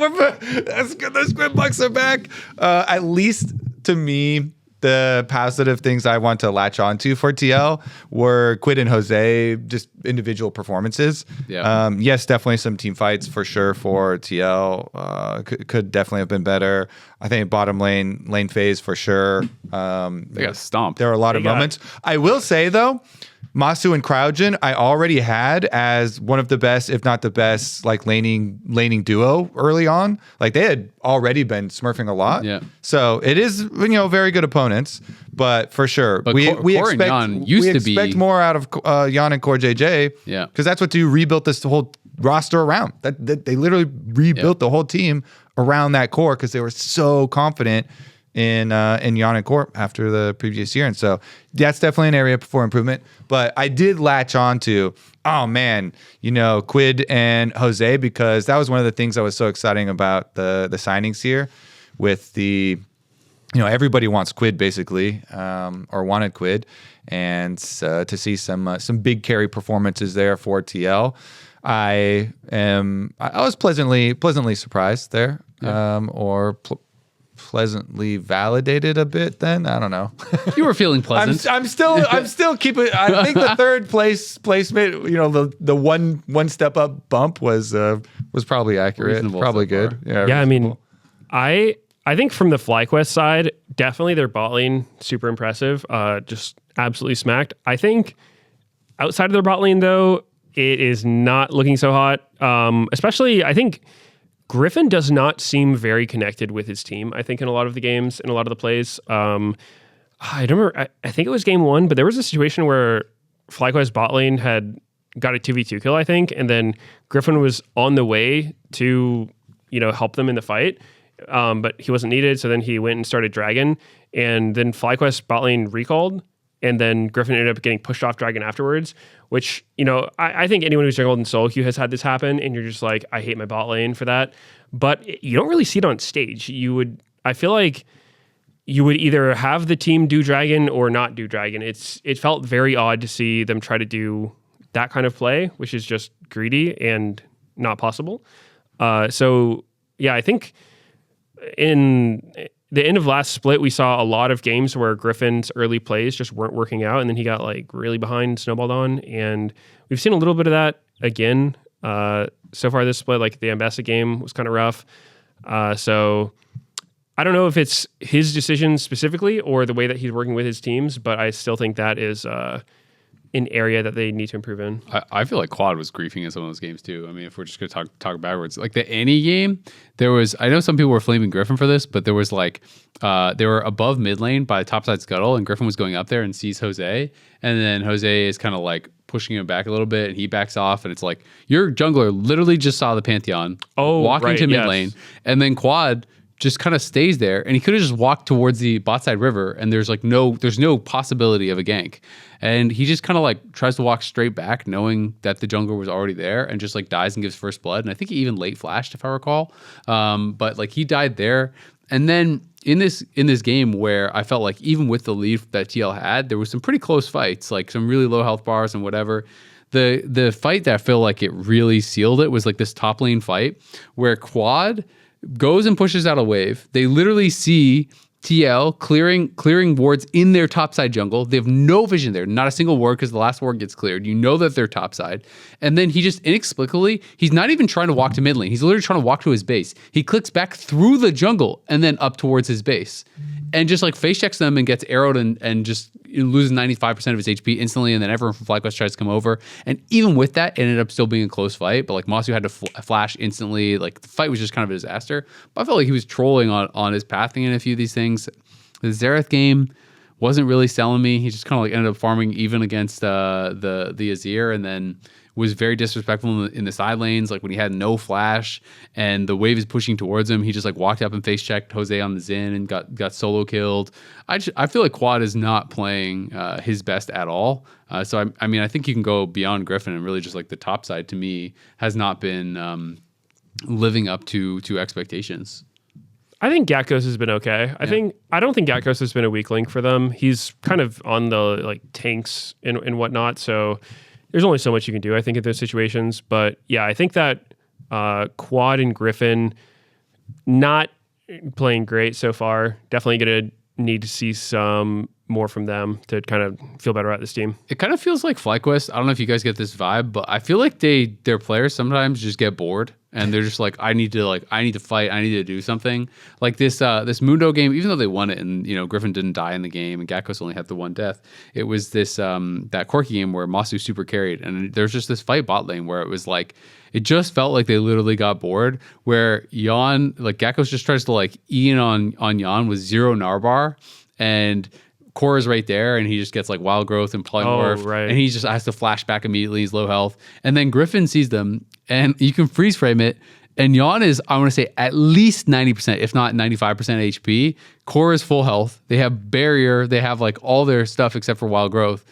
that's good. The scrim bucks are back. At least to me, the positive things I want to latch onto for TL were Quid and Jose, just individual performances. Yeah. Yes, definitely some team fights for sure for TL. Could definitely have been better. I think bottom lane phase for sure. They got stomped. There were a lot of moments. I will say though, Masu and Crowdgen, I already had as one of the best, if not the best, like laning duo early on. Like they had already been smurfing a lot. Yeah. So it is, very good opponents, but for sure, But we Core and expect Yon used to be- more out of Yon and Core JJ. Yeah. Because that's what you rebuilt this whole roster around. That they literally rebuilt the whole team around that core because they were so confident in Yon and Core after the previous year. And so that's definitely an area for improvement. But I did latch on to, oh man, Quid and Jose, because that was one of the things that was so exciting about the signings here with the, everybody wants Quid basically, or wanted Quid. And to see some big carry performances there for TL. I was pleasantly surprised there, pleasantly validated a bit. Then I don't know. You were feeling pleasant. I'm still keeping. I think the third placement, the one step up bump was probably accurate, Reasonable probably so good. far. Yeah, I mean, reasonable. I think from the FlyQuest side, definitely their bot lane super impressive. Just absolutely smacked. I think outside of their bot lane though, it is not looking so hot. Especially, I think Griffin does not seem very connected with his team. I think in a lot of the games, in a lot of the plays. I don't remember. I think it was game 1, but there was a situation where FlyQuest bot lane had got a 2v2 kill, I think, and then Griffin was on the way to help them in the fight. But he wasn't needed, so then he went and started Dragon, and then FlyQuest bot lane recalled, and then Griffin ended up getting pushed off Dragon afterwards, which, I think anyone who's jungled in solo queue has had this happen, and you're just like, I hate my bot lane for that. But you don't really see it on stage. I feel like you would either have the team do Dragon or not do Dragon. It felt very odd to see them try to do that kind of play, which is just greedy and not possible. So yeah, I think in the end of last split, we saw a lot of games where Griffin's early plays just weren't working out, and then he got like really behind, snowballed on, and we've seen a little bit of that again so far this split. Like the Ambassa game was kind of rough. So I don't know if it's his decision specifically or the way that he's working with his teams, but I still think that is an area that they need to improve in. I feel like Quad was griefing in some of those games too. I mean, if we're just going to talk backwards, like the Annie game, there was, I know some people were flaming Griffin for this, but there was like, they were above mid lane by topside scuttle, and Griffin was going up there and sees Jose, and then Jose is kind of like pushing him back a little bit, and he backs off, and it's like, your jungler literally just saw the Pantheon walking to mid lane, and then Quad just kind of stays there, and he could have just walked towards the bot side river, and there's no possibility of a gank, and he just kind of like tries to walk straight back, knowing that the jungler was already there, and just like dies and gives first blood. And I think he even late flashed, if I recall, but like he died there. And then in this game where I felt like even with the lead that TL had, there was some pretty close fights, like some really low health bars and whatever. The fight that I feel like it really sealed it was like this top lane fight where Quad goes and pushes out a wave. They literally see TL clearing wards in their topside jungle. They have no vision there, not a single ward, because the last ward gets cleared. You know that they're topside. And then he just inexplicably, he's not even trying to walk to mid lane. He's literally trying to walk to his base. He clicks back through the jungle and then up towards his base. And just like face checks them and gets arrowed and just loses 95% of his HP instantly. And then everyone from FlyQuest tries to come over. And even with that, it ended up still being a close fight. But like Masu had to flash instantly. Like the fight was just kind of a disaster. But I felt like he was trolling on his pathing in a few of these things. The Xerath game wasn't really selling me. He just kind of like ended up farming even against the Azir, and then was very disrespectful in the side lanes. Like when he had no flash and the wave is pushing towards him, he just like walked up and face checked Jose on the Xin and got solo killed. I feel like Quad is not playing his best at all. So I mean, I think you can go beyond Griffin, and really just like the top side to me has not been living up to expectations. I think Gatkos has been okay. I don't think Gatkos has been a weak link for them. He's kind of on the like tanks and whatnot. So there's only so much you can do, I think, in those situations. But yeah, I think that Quad and Griffin not playing great so far. Definitely going to need to see some more from them to kind of feel better about this team. It kind of feels like FlyQuest. I don't know if you guys get this vibe, but I feel like their players sometimes just get bored and they're just like, I need to fight. I need to do something. Like this Mundo game, even though they won it and Griffin didn't die in the game and Gatkos only had the one death. It was this that Corki game where Masu super carried, and there's just this fight bot lane where it was like, it just felt like they literally got bored. Where LYON, like Gatkos just tries to like E in on LYON with 0 Narbar, and Core is right there, and he just gets like wild growth and polymorph, right. And he just has to flash back immediately. He's low health, and then Griffin sees them, and you can freeze frame it. And LYON is, I want to say, at least 90%, if not 95% HP. Core is full health. They have barrier. They have like all their stuff except for wild growth.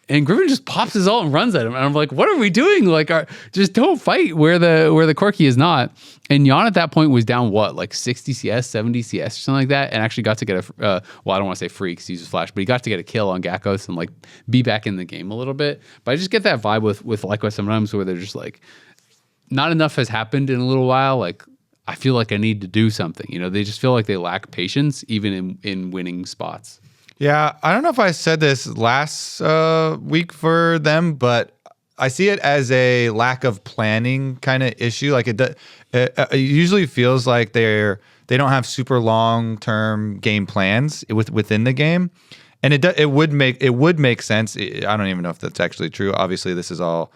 And Griffin just pops his ult and runs at him. And I'm like, what are we doing? Like, just don't fight where the Corki is not. And LYON at that point was down, what, like 60 CS, 70 CS, or something like that, and actually got to get well, I don't want to say free because he uses flash, but he got to get a kill on Gatkos and like be back in the game a little bit. But I just get that vibe with LYQUIST sometimes where they're just like, not enough has happened in a little while. Like, I feel like I need to do something. They just feel like they lack patience even in winning spots. Yeah, I don't know if I said this last week for them, but I see it as a lack of planning kind of issue. Like it usually feels like they don't have super long-term game plans within the game, and it would make sense. I don't even know if that's actually true. Obviously, this is all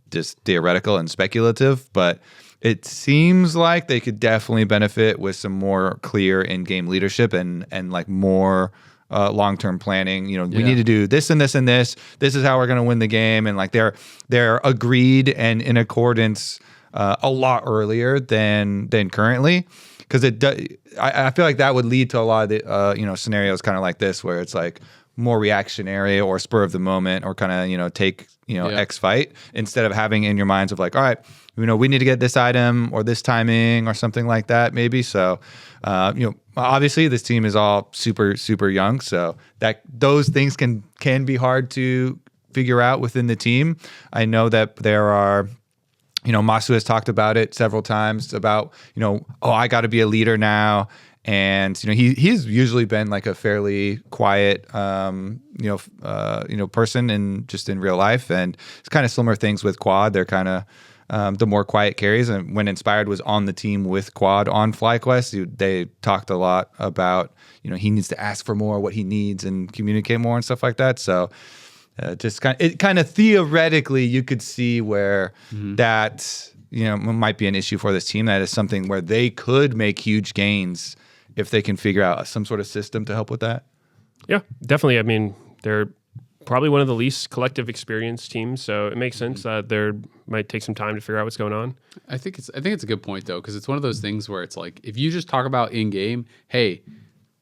just theoretical and speculative, but it seems like they could definitely benefit with some more clear in-game leadership and like more long-term planning. We need to do this and this and this. This is how we're going to win the game, and like they're agreed and in accordance a lot earlier than currently, because I feel like that would lead to a lot of the scenarios kind of like this where it's like more reactionary or spur of the moment or kind of take X fight, instead of having in your minds of like, all right, we need to get this item or this timing or something like that maybe. So obviously this team is all super, super young, so that those things can be hard to figure out within the team. I know that there are, Masu has talked about it several times about, I got to be a leader now. And he's usually been like a fairly quiet person in real life, and it's kind of similar things with Quad. They're kind of the more quiet carries. And when Inspired was on the team with Quad on FlyQuest, they talked a lot about he needs to ask for more, what he needs, and communicate more and stuff like that. So just kind of theoretically you could see where that might be an issue for this team. That is something where they could make huge gains if they can figure out some sort of system to help with that. Yeah, definitely. I mean, they're probably one of the least collective experience teams. So it makes sense that there might take some time to figure out what's going on. I think it's a good point though, because it's one of those things where it's like if you just talk about in game, hey,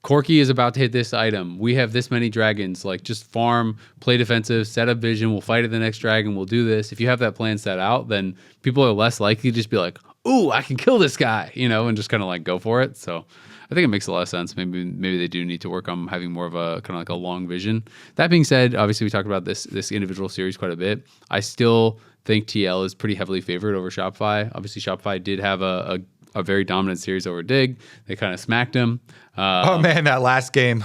Corky is about to hit this item. We have this many dragons. Like, just farm, play defensive, set up vision. We'll fight at the next dragon. We'll do this. If you have that plan set out, then people are less likely to just be like, "Ooh, I can kill this guy," and just kind of like go for it. So I think it makes a lot of sense. Maybe they do need to work on having more of a kind of like a long vision. That being said, obviously we talked about this individual series quite a bit. I still think TL is pretty heavily favored over Shopify. Obviously, Shopify did have a very dominant series over Dig. They kind of smacked him. Oh man, that last game.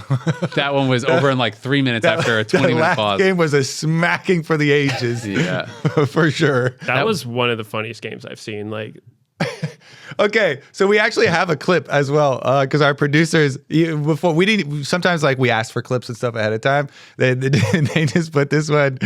That one was over in like 3 minutes after a 20-minute pause. That game was a smacking for the ages. Yeah. For sure. That was one of the funniest games I've seen. Like, okay, so we actually have a clip as well because our producers before we didn't sometimes like we ask for clips and stuff ahead of time. They just put this one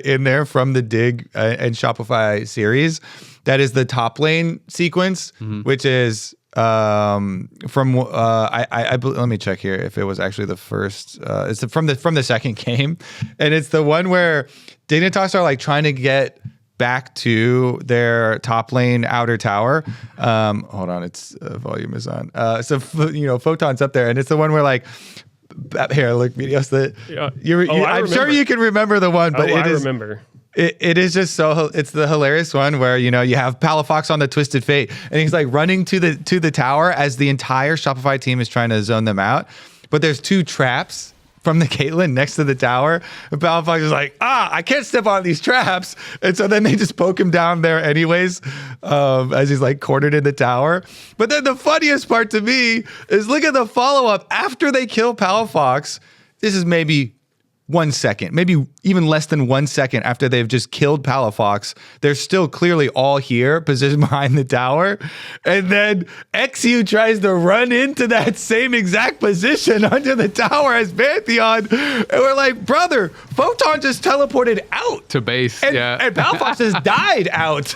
in there from the Dig and Shopify series. That is the top lane sequence, which is from let me check here if it was actually the first. It's from the second game, and it's the one where Dignitas are like trying to get back to their top lane outer tower. Hold on, it's volume is on. So Photon's up there, and it's the one where like here, look, Meteos. I'm sure you can remember the one, but I remember. It is just so it's the hilarious one where you have Palafox on the Twisted Fate and he's like running to the tower as the entire Shopify team is trying to zone them out, but there's two traps from the Caitlyn next to the tower. And Palafox is like, I can't step on these traps, and so then they just poke him down there anyways, as he's like cornered in the tower. But then the funniest part to me is look at the follow up after they kill Palafox. This is maybe 1 second, maybe even less than 1 second after they've just killed Palafox. They're still clearly all here, positioned behind the tower. And then XU tries to run into that same exact position under the tower as Pantheon. And we're like, brother, Photon just teleported out to base. And Palafox just died out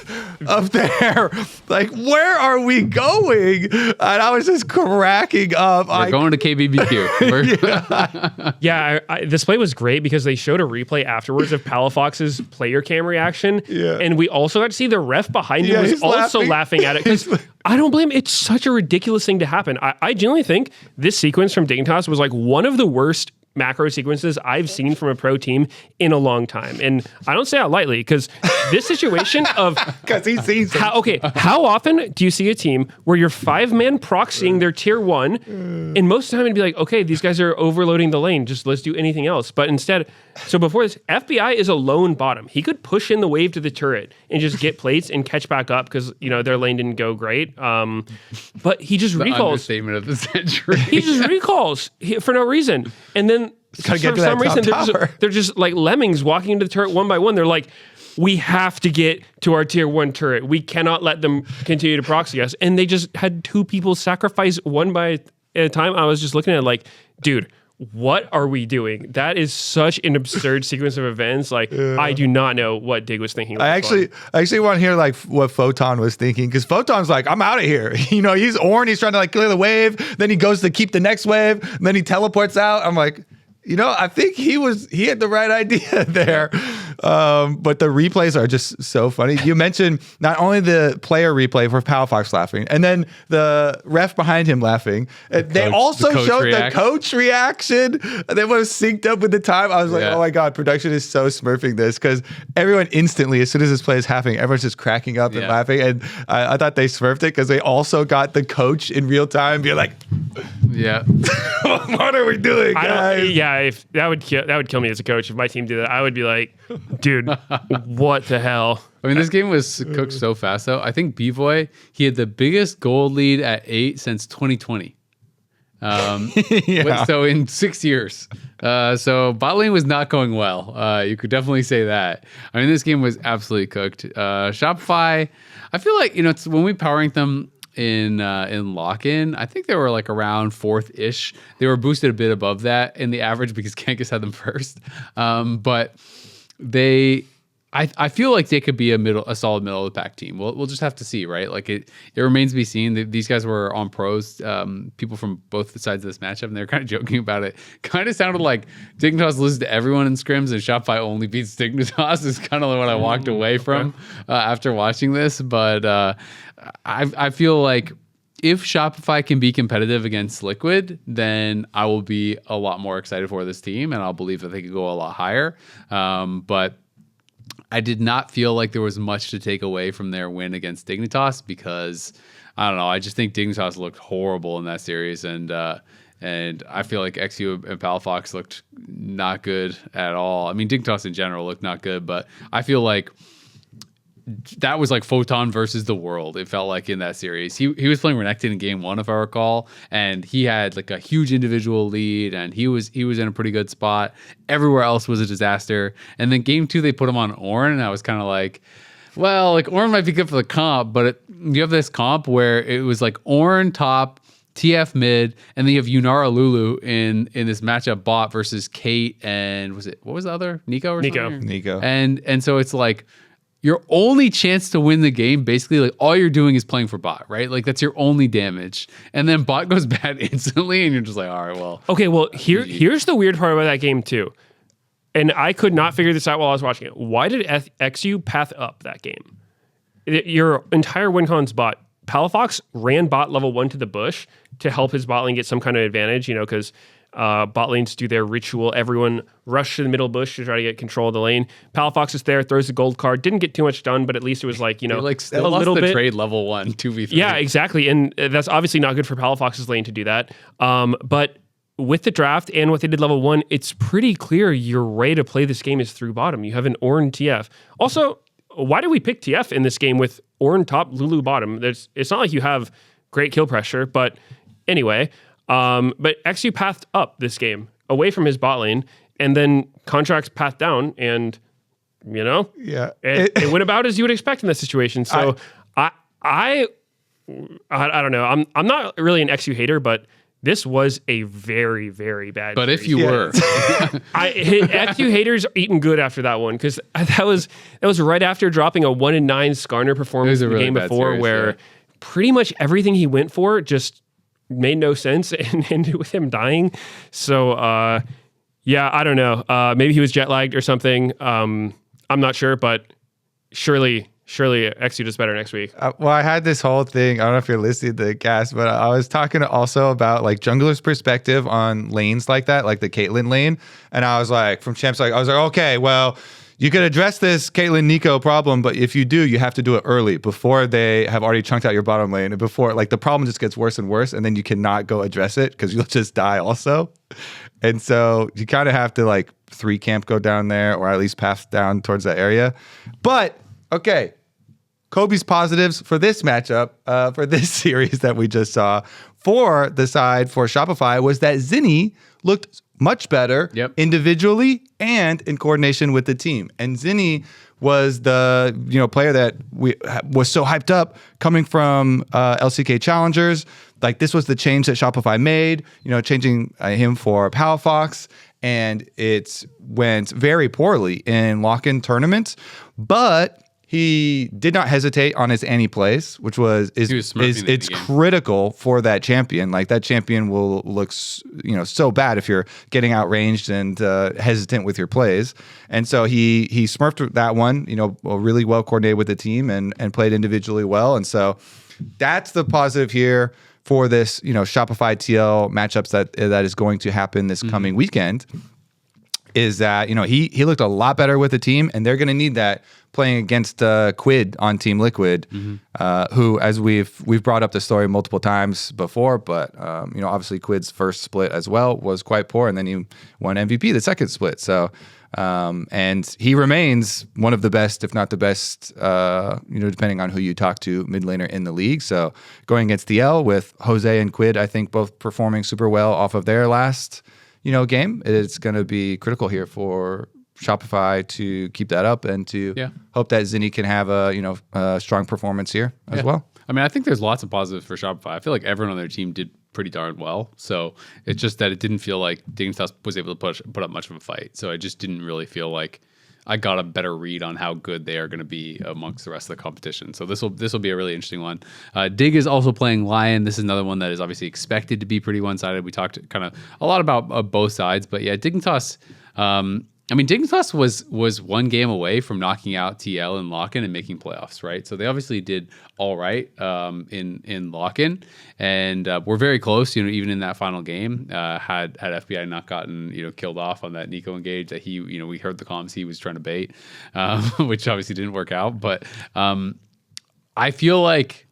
of there. Like, where are we going? And I was just cracking up. We're going to KBBQ. Yeah, this play was great because they showed a replay afterwards of Palafox's player cam reaction. Yeah. And we also got to see the ref behind him was also laughing at it. Because I don't blame him. It's such a ridiculous thing to happen. I genuinely think this sequence from Dignitas was like one of the worst macro sequences I've seen from a pro team in a long time. And I don't say that lightly because this situation of... Because he sees it. How often do you see a team where you're 5-man proxying their tier 1 and most of the time it'd be like, okay, these guys are overloading the lane, just let's do anything else. But instead, so before this, FBI is a lone bottom. He could push in the wave to the turret and just get plates and catch back up because, their lane didn't go great. But he just recalls. Understatement of the century. He just recalls for no reason. And then for some reason, they're just like lemmings walking into the turret one by one. They're like, we have to get to our tier 1 turret. We cannot let them continue to proxy us. And they just had 2 people sacrifice one by a time. I was just looking at it like, dude, what are we doing? That is such an absurd sequence of events. Like, I do not know what Dig was thinking. I actually want to hear like what Photon was thinking, because Photon's like, I'm out of here. He's Ornn. He's trying to like clear the wave. Then he goes to keep the next wave. And then he teleports out. I'm like, I think he had the right idea there. But the replays are just so funny. You mentioned not only the player replay for Palafox laughing, and then the ref behind him laughing. They also showed the coach reaction that was synced up with the time. I was like, oh my God, production is so smurfing this, because everyone instantly, as soon as this play is happening, everyone's just cracking up and laughing. And I thought they smurfed it because they also got the coach in real time being like, what are we doing, guys? If that would kill me as a coach. If my team did that, I would be like, dude, what the hell? I mean, this game was cooked so fast, though. I think B-Boy, he had the biggest gold lead at 8 since 2020. So in 6 years. So bot lane was not going well. You could definitely say that. I mean, this game was absolutely cooked. Shopify, I feel like, it's when we power ranked them in lock-in, I think they were like around 4th-ish. They were boosted a bit above that in the average because Kankus had them first. But they I feel like they could be a solid middle of the pack team. We'll just have to see, right? Like it remains to be seen. These guys were on pros, people from both sides of this matchup, and they're kind of joking about it. Kind of sounded like Dignitas loses to everyone in scrims and Shopify only beats Dignitas is kind of what I walked away from after watching this. But I feel like if Shopify can be competitive against Liquid, then I will be a lot more excited for this team, and I'll believe that they could go a lot higher. But I did not feel like there was much to take away from their win against Dignitas because, I don't know, I just think Dignitas looked horrible in that series, and I feel like XU and Palafox looked not good at all. I mean, Dignitas in general looked not good, but I feel like that was like Photon versus the world. It felt like in that series. He was playing Renekton in game 1, if I recall, and he had like a huge individual lead, and he was in a pretty good spot. Everywhere else was a disaster. And then game 2, they put him on Ornn, and I was kind of like, well, like Ornn might be good for the comp, but you have this comp where it was like Ornn top, TF mid, and then you have Yunara Lulu in this matchup bot versus Kate and what was the other? Nico or something? Nico. And so it's like, your only chance to win the game, basically, like all you're doing is playing for bot, right? Like that's your only damage. And then bot goes bad instantly, and you're just like, all right, well. Okay, well, here's the weird part about that game, too. And I could not figure this out while I was watching it. Why did XU path up that game? Your entire WinCon's bot. Palafox ran bot level 1 to the bush to help his bot lane get some kind of advantage, because bot lanes do their ritual. Everyone rushed to the middle bush to try to get control of the lane. Palafox is there, throws the gold card. Didn't get too much done, but at least it was like, like a little bit. Trade level 1, 2v3. Yeah, exactly. And that's obviously not good for Palafox's lane to do that. But with the draft and what they did level 1, it's pretty clear your way to play this game is through bottom. You have an Ornn TF. Also, why did we pick TF in this game with Ornn top, Lulu bottom? It's not like you have great kill pressure, but anyway. But XU pathed up this game away from his bot lane, and then Contracts pathed down, and it went about as you would expect in this situation. So I don't know. I'm not really an XU hater, but this was a very, very bad. But if you were, XU haters are eating good after that one, because that was right after dropping a 1-9 Skarner performance in the game before, where pretty much everything he went for just made no sense and ended with him dying. So I don't know. Maybe he was jet lagged or something. I'm not sure, but surely XU does better next week. Well, I had this whole thing. I don't know if you're listening to the cast, but I was talking also about like jungler's perspective on lanes like that, like the Caitlyn lane. And I was like, from champs, I was like, okay, well, you could address this Caitlyn Nico problem, but if you do, you have to do it early before they have already chunked out your bottom lane, and before like the problem just gets worse and worse, and then you cannot go address it because you'll just die also. And so you kind of have to like 3 camp go down there, or at least pass down towards that area. But okay, Kobe's positives for this matchup, for this series that we just saw for the side for Shopify was that Zinni looked much better individually and in coordination with the team. And Zinni was the player that was so hyped up coming from LCK Challengers. Like this was the change that Shopify made, changing him for Palafox, and it went very poorly in lock-in tournaments. But he did not hesitate on his Annie plays, which it's critical for that champion. Like that champion will look so bad if you're getting outranged and hesitant with your plays. And so he smurfed that one, really well coordinated with the team and played individually well. And so that's the positive here for this Shopify TL matchups that is going to happen this coming weekend. Is that he looked a lot better with the team, and they're going to need that playing against Quid on Team Liquid, who, as we've brought up the story multiple times before, but obviously Quid's first split as well was quite poor, and then he won MVP the second split. So and he remains one of the best, if not the best, depending on who you talk to, mid laner in the league. So going against DL with Jose and Quid, I think both performing super well off of their last game. It's going to be critical here for Shopify to keep that up and to hope that Zinni can have a strong performance here as well. I mean, I think there's lots of positives for Shopify. I feel like everyone on their team did pretty darn well. So it's just that it didn't feel like Dignitas was able to put up much of a fight. So I just didn't really feel like I got a better read on how good they are going to be amongst the rest of the competition. So this will be a really interesting one. Dig is also playing LYON. This is another one that is obviously expected to be pretty one-sided. We talked kind of a lot about both sides, but yeah, Dignitas. Dignitas was one game away from knocking out TL and Lock-In and making playoffs, right? So they obviously did all right in Lock-In, and we're very close. Even in that final game, had FBI not gotten killed off on that Nico engage that he we heard the comms he was trying to bait, which obviously didn't work out. But I feel like.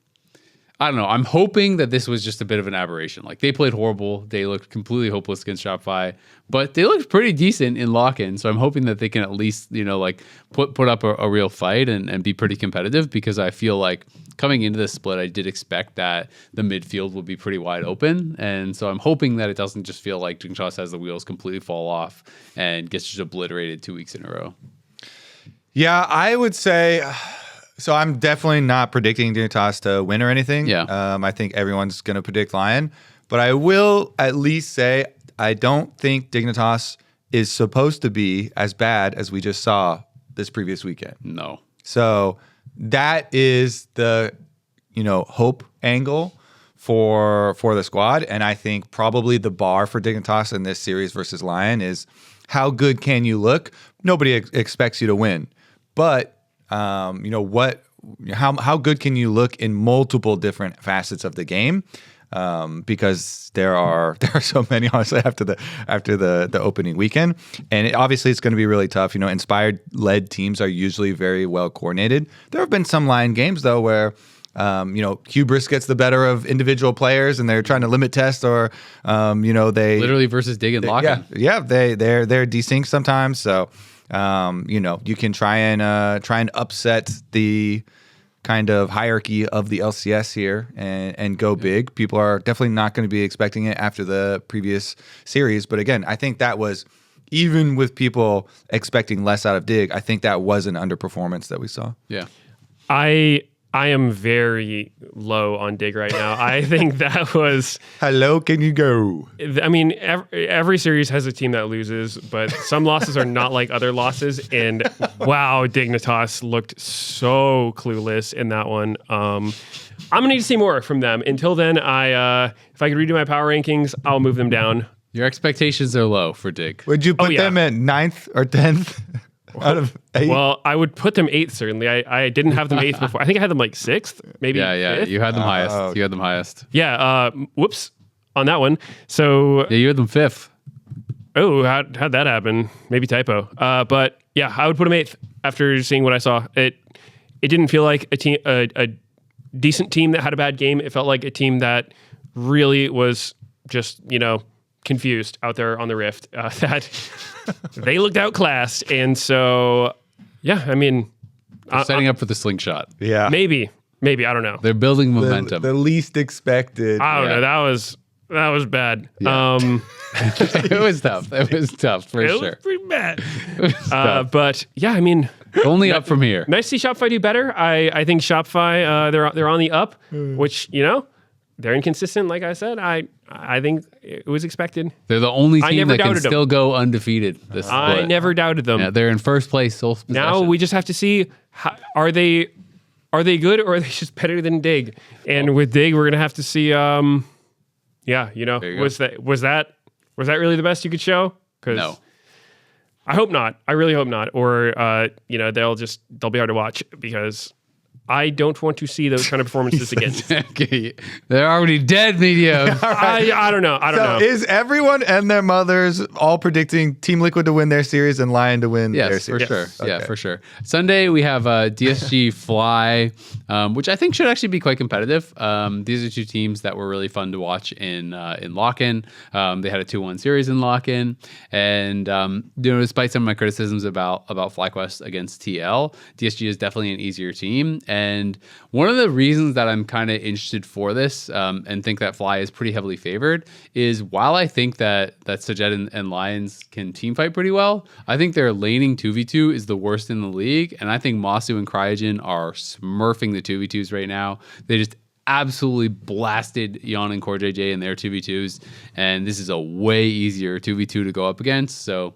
I don't know. I'm hoping that this was just a bit of an aberration. Like they played horrible. They looked completely hopeless against Shopify, but they looked pretty decent in Lock-In. So I'm hoping that they can at least, put up a real fight and be pretty competitive, because I feel like coming into this split, I did expect that the midfield would be pretty wide open. And so I'm hoping that it doesn't just feel like Dignitas has the wheels completely fall off and gets just obliterated 2 weeks in a row. Yeah, I would say... So I'm definitely not predicting Dignitas to win or anything. Yeah. I think everyone's going to predict LYON. But I will at least say I don't think Dignitas is supposed to be as bad as we just saw this previous weekend. No. So that is the, hope angle for the squad. And I think probably the bar for Dignitas in this series versus LYON is how good can you look? Nobody expects you to win. But how good can you look in multiple different facets of the game? Because there are so many, honestly, after the opening weekend, and obviously it's going to be really tough. Inspired led teams are usually very well coordinated. There have been some LYON games though where hubris gets the better of individual players and they're trying to limit test, or they literally versus Dig and Lock-In. Yeah, they're desynced sometimes. So. You can try and upset the kind of hierarchy of the LCS here and go big. People are definitely not going to be expecting it after the previous series. But again, I think that was, even with people expecting less out of Dig, I think that was an underperformance that we saw. Yeah. I am very low on Dig right now. I think that was... How low can you go? I mean, every series has a team that loses, but some losses are not like other losses. And wow, Dignitas looked so clueless in that one. I'm going to need to see more from them. Until then, if I could redo my power rankings, I'll move them down. Your expectations are low for Dig. Would you put them at 9th or 10th? Out of 8? Well, I would put them 8th, certainly. I didn't have them 8th before. I think I had them like 6th, maybe. Yeah. 5th? You had them highest. Okay. You had them highest. Yeah. Whoops on that one. So yeah, you had them 5th. Oh, how'd that happen? Maybe typo. But yeah, I would put them 8th after seeing what I saw. It didn't feel like a decent team that had a bad game. It felt like a team that really was just confused out there on the Rift. That they looked outclassed, and so yeah, I mean, setting up for the slingshot. Yeah, maybe I don't know. They're building momentum. The least expected. I don't know. That was bad. Yeah. It was tough. It was tough for sure. It was pretty bad. But yeah, I mean, only up from here. Nice to see Shopify do better. I think Shopify they're on the up, which they're inconsistent. Like I said, I think it was expected. They're the only team that can still go undefeated. This I never doubted them. Yeah, they're in first place. Sole possession. Now we just have to see are they good, or are they just better than Dig? And with Dig, we're gonna have to see. Was that really the best you could show? No. I hope not. I really hope not. Or they'll be hard to watch, because I don't want to see those kind of performances again. Okay. They're already dead, Meteos. I don't know. I don't know. Is everyone and their mothers all predicting Team Liquid to win their series and LYON to win their series? For sure. Okay. Yeah, for sure. Sunday, we have DSG Fly, which I think should actually be quite competitive. These are two teams that were really fun to watch in Lock-In. They had a 2-1 series in Lock-In. And, despite some of my criticisms about FlyQuest against TL, DSG is definitely an easier team. And one of the reasons that I'm kind of interested for this and think that Fly is pretty heavily favored is, while I think that Sajet and Lions can team fight pretty well, I think their laning 2v2 is the worst in the league. And I think Masu and Cryogen are smurfing the 2v2s right now. They just absolutely blasted LYON and Core JJ in their 2v2s. And this is a way easier 2v2 to go up against. So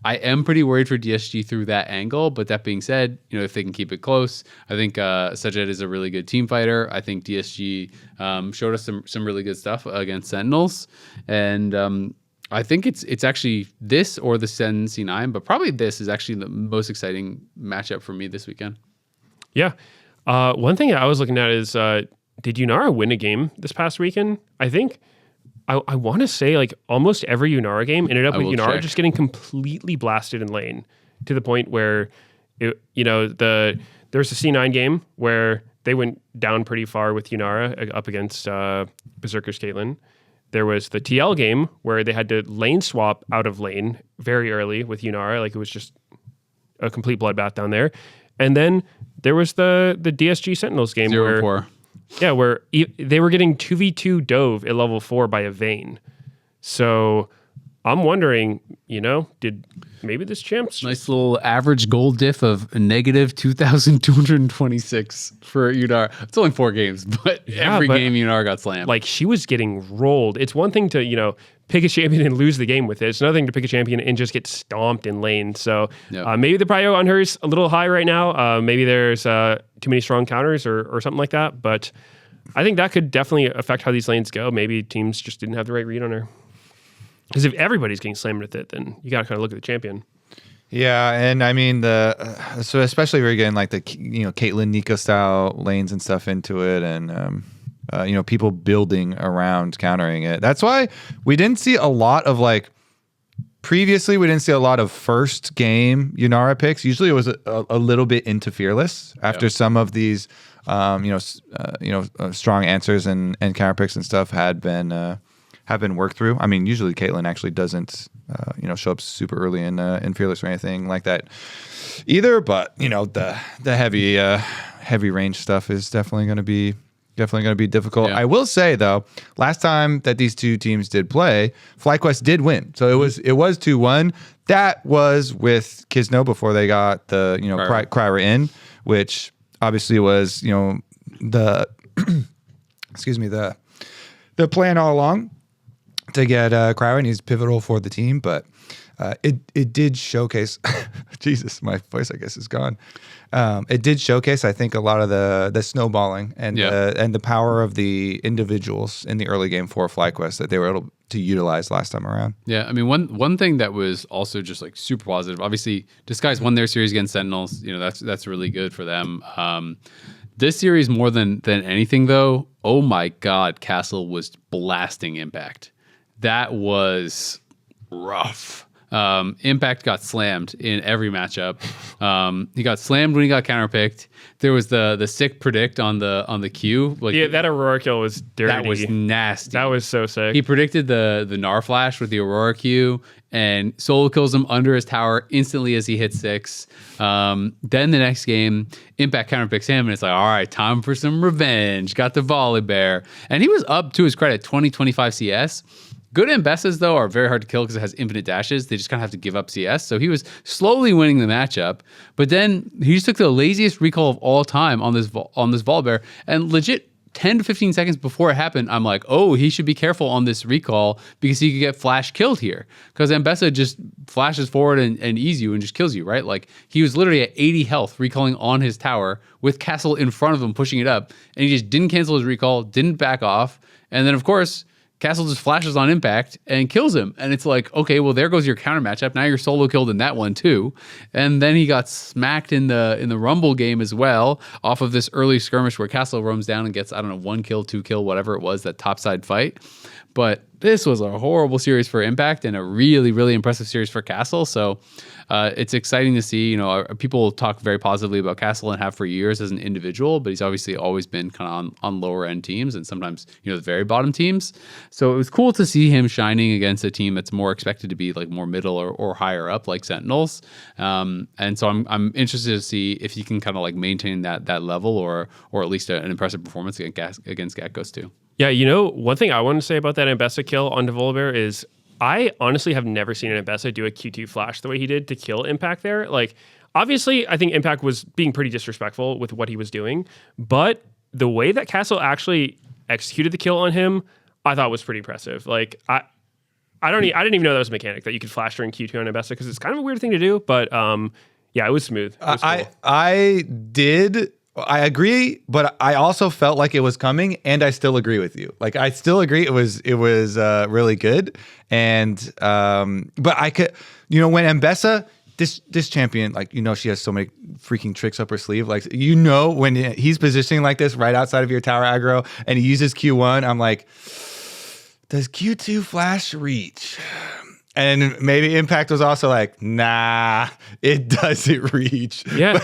I am pretty worried for DSG through that angle. But that being said, if they can keep it close, I think Sajed is a really good team fighter. I think DSG showed us some really good stuff against Sentinels, and I think it's actually this or the Sen C9, but probably this is actually the most exciting matchup for me this weekend. Yeah. One thing I was looking at is, did Yunara win a game this past weekend? I think I want to say like almost every Yunara game ended up with Yunara just getting completely blasted in lane to the point where, there was a C9 game where they went down pretty far with Yunara up against Berserker's Caitlyn. There was the TL game where they had to lane swap out of lane very early with Yunara. Like it was just a complete bloodbath down there. And then there was the DSG Sentinels game where they were getting 2v2 dove at level 4 by a Vayne. So I'm wondering, did maybe this champ's nice little average gold diff of a negative 2,226 for Yunara. It's only 4 games, but every game Yunara got slammed. Like she was getting rolled. It's one thing to, pick a champion and lose the game with it. It's another thing to pick a champion and just get stomped in lane. So maybe the prio on her is a little high right now. Maybe there's too many strong counters or something like that. But I think that could definitely affect how these lanes go. Maybe teams just didn't have the right read on her. Because if everybody's getting slammed with it, then you got to kind of look at the champion. Yeah, and I mean so especially if you're getting like the Caitlyn Nico style lanes and stuff into it, and people building around countering it. That's why we didn't see a lot of previously we didn't see a lot of first game Yunara picks. Usually it was a little bit into Fearless after some of these strong answers and counter picks and stuff had been worked through. I mean, usually Caitlyn actually doesn't show up super early in Fearless or anything like that either. But the heavy range stuff is definitely going to be difficult. I will say though, last time that these two teams did play, FlyQuest did win. So it was 2-1. That was with Kisno before they got the Kryra in, which obviously was the excuse me the plan all along to get Kryra, and he's pivotal for the team. But it did showcase. Jesus, my voice I guess is gone. It did showcase, I think, a lot of the snowballing and the power of the individuals in the early game for FlyQuest that they were able to utilize last time around. Yeah, I mean, one thing that was also just super positive. Obviously, Disguise won their series against Sentinels. That's really good for them. This series, more than anything, though, oh my God, Castle was blasting Impact. That was rough. Impact got slammed in every matchup. He got slammed when he got counterpicked. There was the sick predict on the Q. That Aurora kill was dirty. That was nasty. That was so sick. He predicted the Gnar flash with the Aurora Q and solo kills him under his tower instantly as he hits 6. Then the next game, Impact counterpicks him and it's like, all right, time for some revenge. Got the volley bear. And he was up, to his credit, 20-25 CS. Good Ambessas, though, are very hard to kill because it has infinite dashes. They just kind of have to give up CS. So he was slowly winning the matchup. But then he just took the laziest recall of all time on this Volibear. And legit 10 to 15 seconds before it happened, I'm like, oh, he should be careful on this recall because he could get flash killed here. Because Ambessa just flashes forward and ease you and just kills you, right? Like, he was literally at 80 health recalling on his tower with Castle in front of him pushing it up. And he just didn't cancel his recall, didn't back off. And then, of course, Castle just flashes on Impact and kills him. And it's like, okay, well, there goes your counter matchup. Now you're solo killed in that one too. And then he got smacked in the Rumble game as well off of this early skirmish where Castle roams down and gets, 1 kill, 2 kill, whatever it was, that topside fight. But this was a horrible series for Impact and a really, really impressive series for Castle. So it's exciting to see. People talk very positively about Castle and have for years as an individual, but he's obviously always been kind of on lower end teams and sometimes the very bottom teams. So it was cool to see him shining against a team that's more expected to be like more middle or higher up, like Sentinels. And so I'm interested to see if he can kind of like maintain that level or at least an impressive performance against Gatghost too. Yeah, one thing I want to say about that Ambessa kill on Volibear is I honestly have never seen an Ambessa do a Q2 flash the way he did to kill Impact there. Like, obviously, I think Impact was being pretty disrespectful with what he was doing, but the way that Castle actually executed the kill on him, I thought was pretty impressive. Like, I didn't even know that was a mechanic that you could flash during Q2 on Ambessa because it's kind of a weird thing to do. But yeah, it was smooth. It was cool. I agree, but I also felt like it was coming, and I still agree with you. Like I still agree it was really good, and but I could, when Ambessa, this champion, like she has so many freaking tricks up her sleeve. Like when he's positioning like this right outside of your tower aggro, and he uses Q1, I'm like, does Q2 flash reach? And maybe Impact was also like, nah, it doesn't reach. Yeah.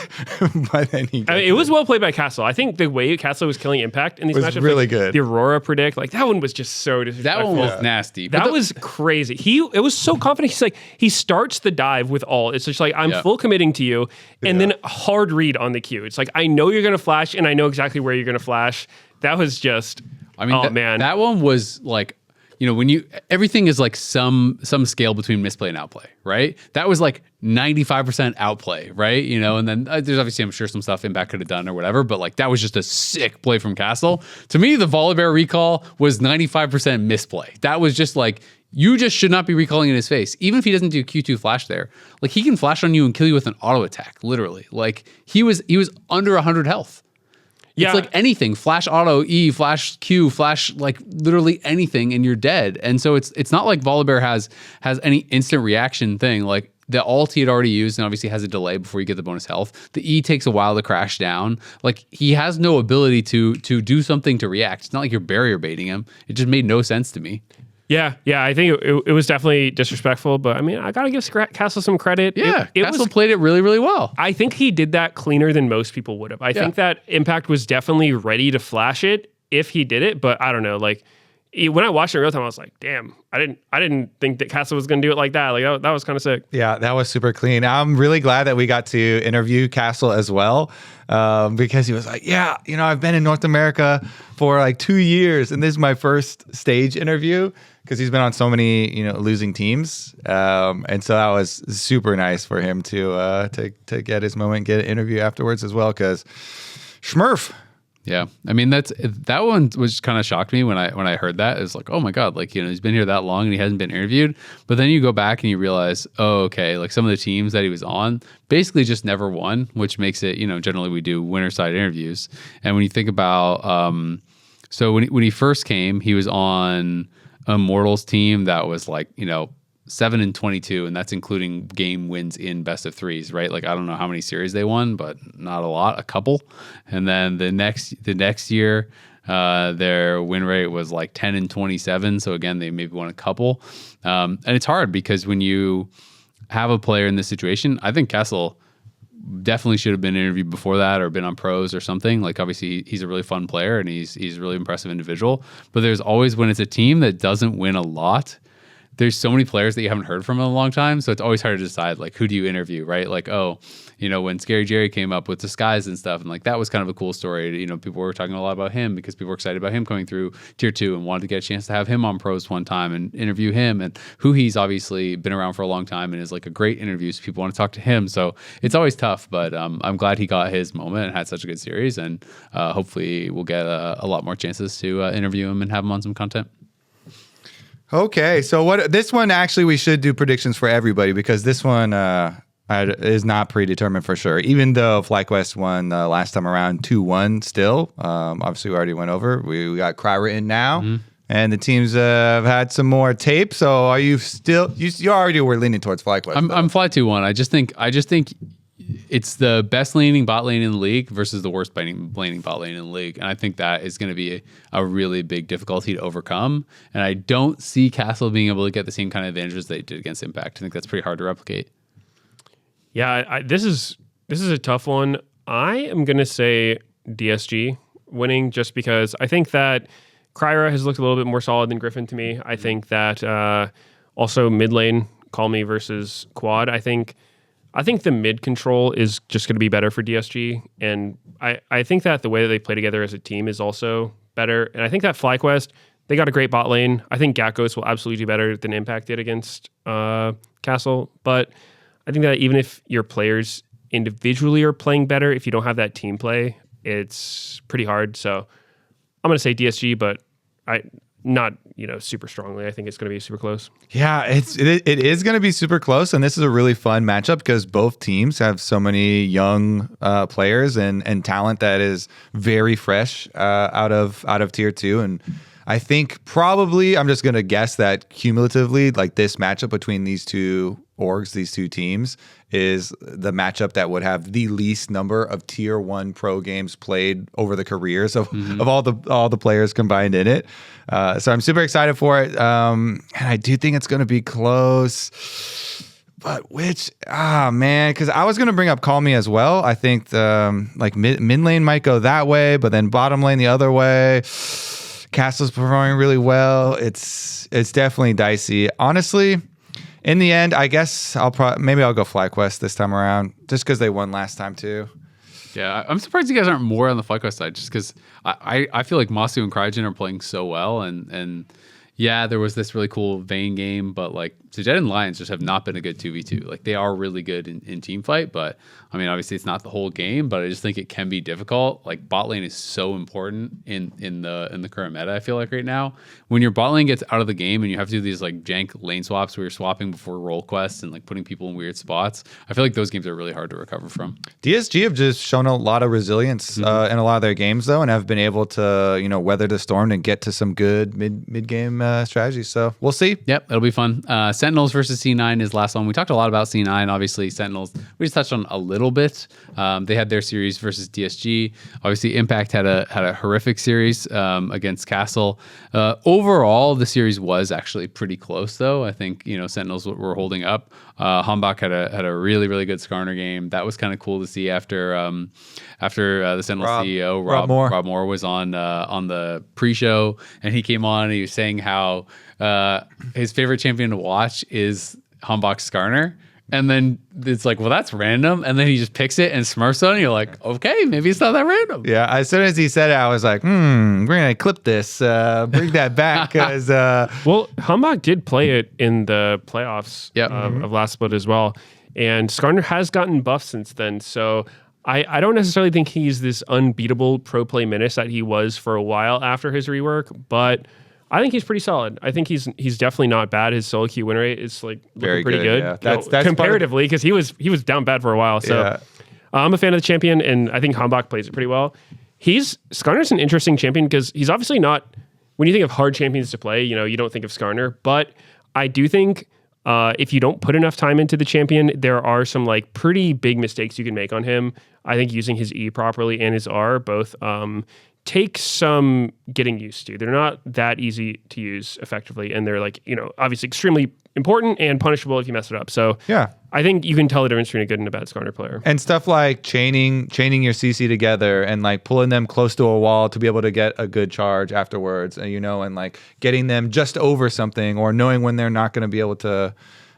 But then it was well played by Castle. I think the way Castle was killing Impact in these matchups, really good. The Aurora predict, like that one was just so disrespectful. That one was nasty. That was crazy. It was so confident. He's like, he starts the dive with all. It's just like, I'm full committing to you. And then hard read on the Q. It's like, I know you're going to flash and I know exactly where you're going to flash. That was just, man. That one was like, when everything is like some scale between misplay and outplay, right? That was like 95% outplay, right? And then there's obviously, I'm sure some stuff Impact could have done or whatever, but like that was just a sick play from Castle. To me, the Volibear recall was 95% misplay. That was just like, you just should not be recalling in his face. Even if he doesn't do Q2 flash there, like he can flash on you and kill you with an auto attack, literally. Like he was under 100 health. Yeah. It's like anything, flash auto, E, flash Q, flash like literally anything and you're dead. And so it's not like Volibear has any instant reaction thing. Like the ult he had already used and obviously has a delay before you get the bonus health. The E takes a while to crash down. Like he has no ability to do something to react. It's not like you're barrier baiting him. It just made no sense to me. Yeah, I think it was definitely disrespectful, but I mean, I gotta give Castle some credit. Yeah, Castle played it really, really well. I think he did that cleaner than most people would have. I think that Impact was definitely ready to flash it if he did it, but I don't know. Like when I watched it in real time, I was like, damn, I didn't think that Castle was gonna do it like that. Like that was kind of sick. Yeah, that was super clean. I'm really glad that we got to interview Castle as well, because he was like, yeah, I've been in North America for like 2 years, and this is my first stage interview. Because he's been on so many, losing teams, and so that was super nice for him to get his moment, get an interview afterwards as well. Because Schmurf, yeah, I mean that one was kind of shocked me when I heard that. It was like, oh my god, like he's been here that long and he hasn't been interviewed. But then you go back and you realize, oh okay, like some of the teams that he was on basically just never won, which makes it generally we do winner side interviews. And when you think about so when he first came, he was on Immortals team that was like 7-22, and that's including game wins in best of threes, right? Like I don't know how many series they won, but not a lot, a couple. And then the next year, their win rate was like 10-27. So again, they maybe won a couple. And it's hard because when you have a player in this situation, I think Castle definitely should have been interviewed before that or been on pros or something. Like obviously he's a really fun player and he's a really impressive individual, but there's always, when it's a team that doesn't win a lot, there's so many players that you haven't heard from in a long time. So it's always hard to decide like who do you interview, right? Like, when Scary Jerry came up with Disguise and stuff, and like that was kind of a cool story. People were talking a lot about him because people were excited about him coming through tier 2 and wanted to get a chance to have him on pros one time and interview him, and who he's obviously been around for a long time and is like a great interview. So people want to talk to him. So it's always tough, but I'm glad he got his moment and had such a good series, and hopefully we'll get a lot more chances to interview him and have him on some content. Okay, so this one actually we should do predictions for everybody because this one is not predetermined for sure. Even though FlyQuest won last time around 2-1 still. Obviously we already went over. We got Cry written now. And the teams have had some more tape. So are you still you already were leaning towards FlyQuest? I'm Fly 2-1. I just think it's the best laning bot lane in the league versus the worst laning bot lane in the league. And I think that is going to be a really big difficulty to overcome. And I don't see Castle being able to get the same kind of advantages they did against Impact. I think that's pretty hard to replicate. Yeah, this is a tough one. I am going to say DSG winning just because I think that Kryra has looked a little bit more solid than Griffin to me. I think that also mid lane, Call Me versus Quad, I think the mid control is just going to be better for DSG. And I think that the way that they play together as a team is also better. And I think that FlyQuest, they got a great bot lane. I think Gatghost will absolutely do better than Impact did against Castle. But I think that even if your players individually are playing better, if you don't have that team play, it's pretty hard. So I'm going to say DSG, but not super strongly. I think it's going to be super close. Yeah, it is going to be super close, and this is a really fun matchup because both teams have so many young players and talent that is very fresh out of tier 2. And I think probably I'm just going to guess that cumulatively, like this matchup between these two orgs, these two teams, is the matchup that would have the least number of tier 1 pro games played over the careers of all the players combined in it. So I'm super excited for it. And I do think it's going to be close. But man, because I was going to bring up Call Me as well. I think like mid lane might go that way, but then bottom lane the other way. Castle's performing really well. It's definitely dicey. Honestly, in the end, I guess I'll go FlyQuest this time around, just because they won last time too. Yeah, I'm surprised you guys aren't more on the FlyQuest side, just because I feel like Masu and Cryogen are playing so well, and yeah, there was this really cool Vayne game, but like Sejed and Lions just have not been a good 2v2. Like they are really good in team fight, but I mean, obviously it's not the whole game, but I just think it can be difficult. Like bot lane is so important in the current meta, I feel like right now. When your bot lane gets out of the game and you have to do these like jank lane swaps where you're swapping before role quests and like putting people in weird spots, I feel like those games are really hard to recover from. DSG have just shown a lot of resilience in a lot of their games though, and have been able to, weather the storm and get to some good mid game strategies. So we'll see. Yep, it'll be fun. Sentinels versus C9 is last one. We talked a lot about C9. Obviously, Sentinels, we just touched on a little bit. They had their series versus DSG. Obviously, Impact had a horrific series against Castle. Overall, the series was actually pretty close, though. I think Sentinels were holding up. Hambach had a really, really good Skarner game. That was kind of cool to see after the Sentinels CEO Rob Moore was on the pre-show, and he came on and he was saying how his favorite champion to watch is Hambach Skarner. And then it's like, well, that's random. And then he just picks it and smurfs on it. And you're like, okay, maybe it's not that random. Yeah. As soon as he said it, I was like, we're going to clip this, bring that back. Because, well, Hambach did play it in the playoffs of last split as well. And Skarner has gotten buffed since then. So I don't necessarily think he's this unbeatable pro play menace that he was for a while after his rework, but I think he's pretty solid. I think he's definitely not bad. His solo queue win rate is like looking pretty good. Yeah. That's comparatively, because he was down bad for a while. So I'm a fan of the champion, and I think Hambach plays it pretty well. Skarner's an interesting champion because he's obviously not. When you think of hard champions to play, you don't think of Skarner, but I do think if you don't put enough time into the champion, there are some like pretty big mistakes you can make on him. I think using his E properly and his R both take some getting used to. They're not that easy to use effectively, and they're like, obviously extremely important and punishable if you mess it up. So yeah, I think you can tell the difference between a good and a bad Skarner player. And stuff like chaining your CC together and like pulling them close to a wall to be able to get a good charge afterwards, and like getting them just over something, or knowing when they're not going to be able to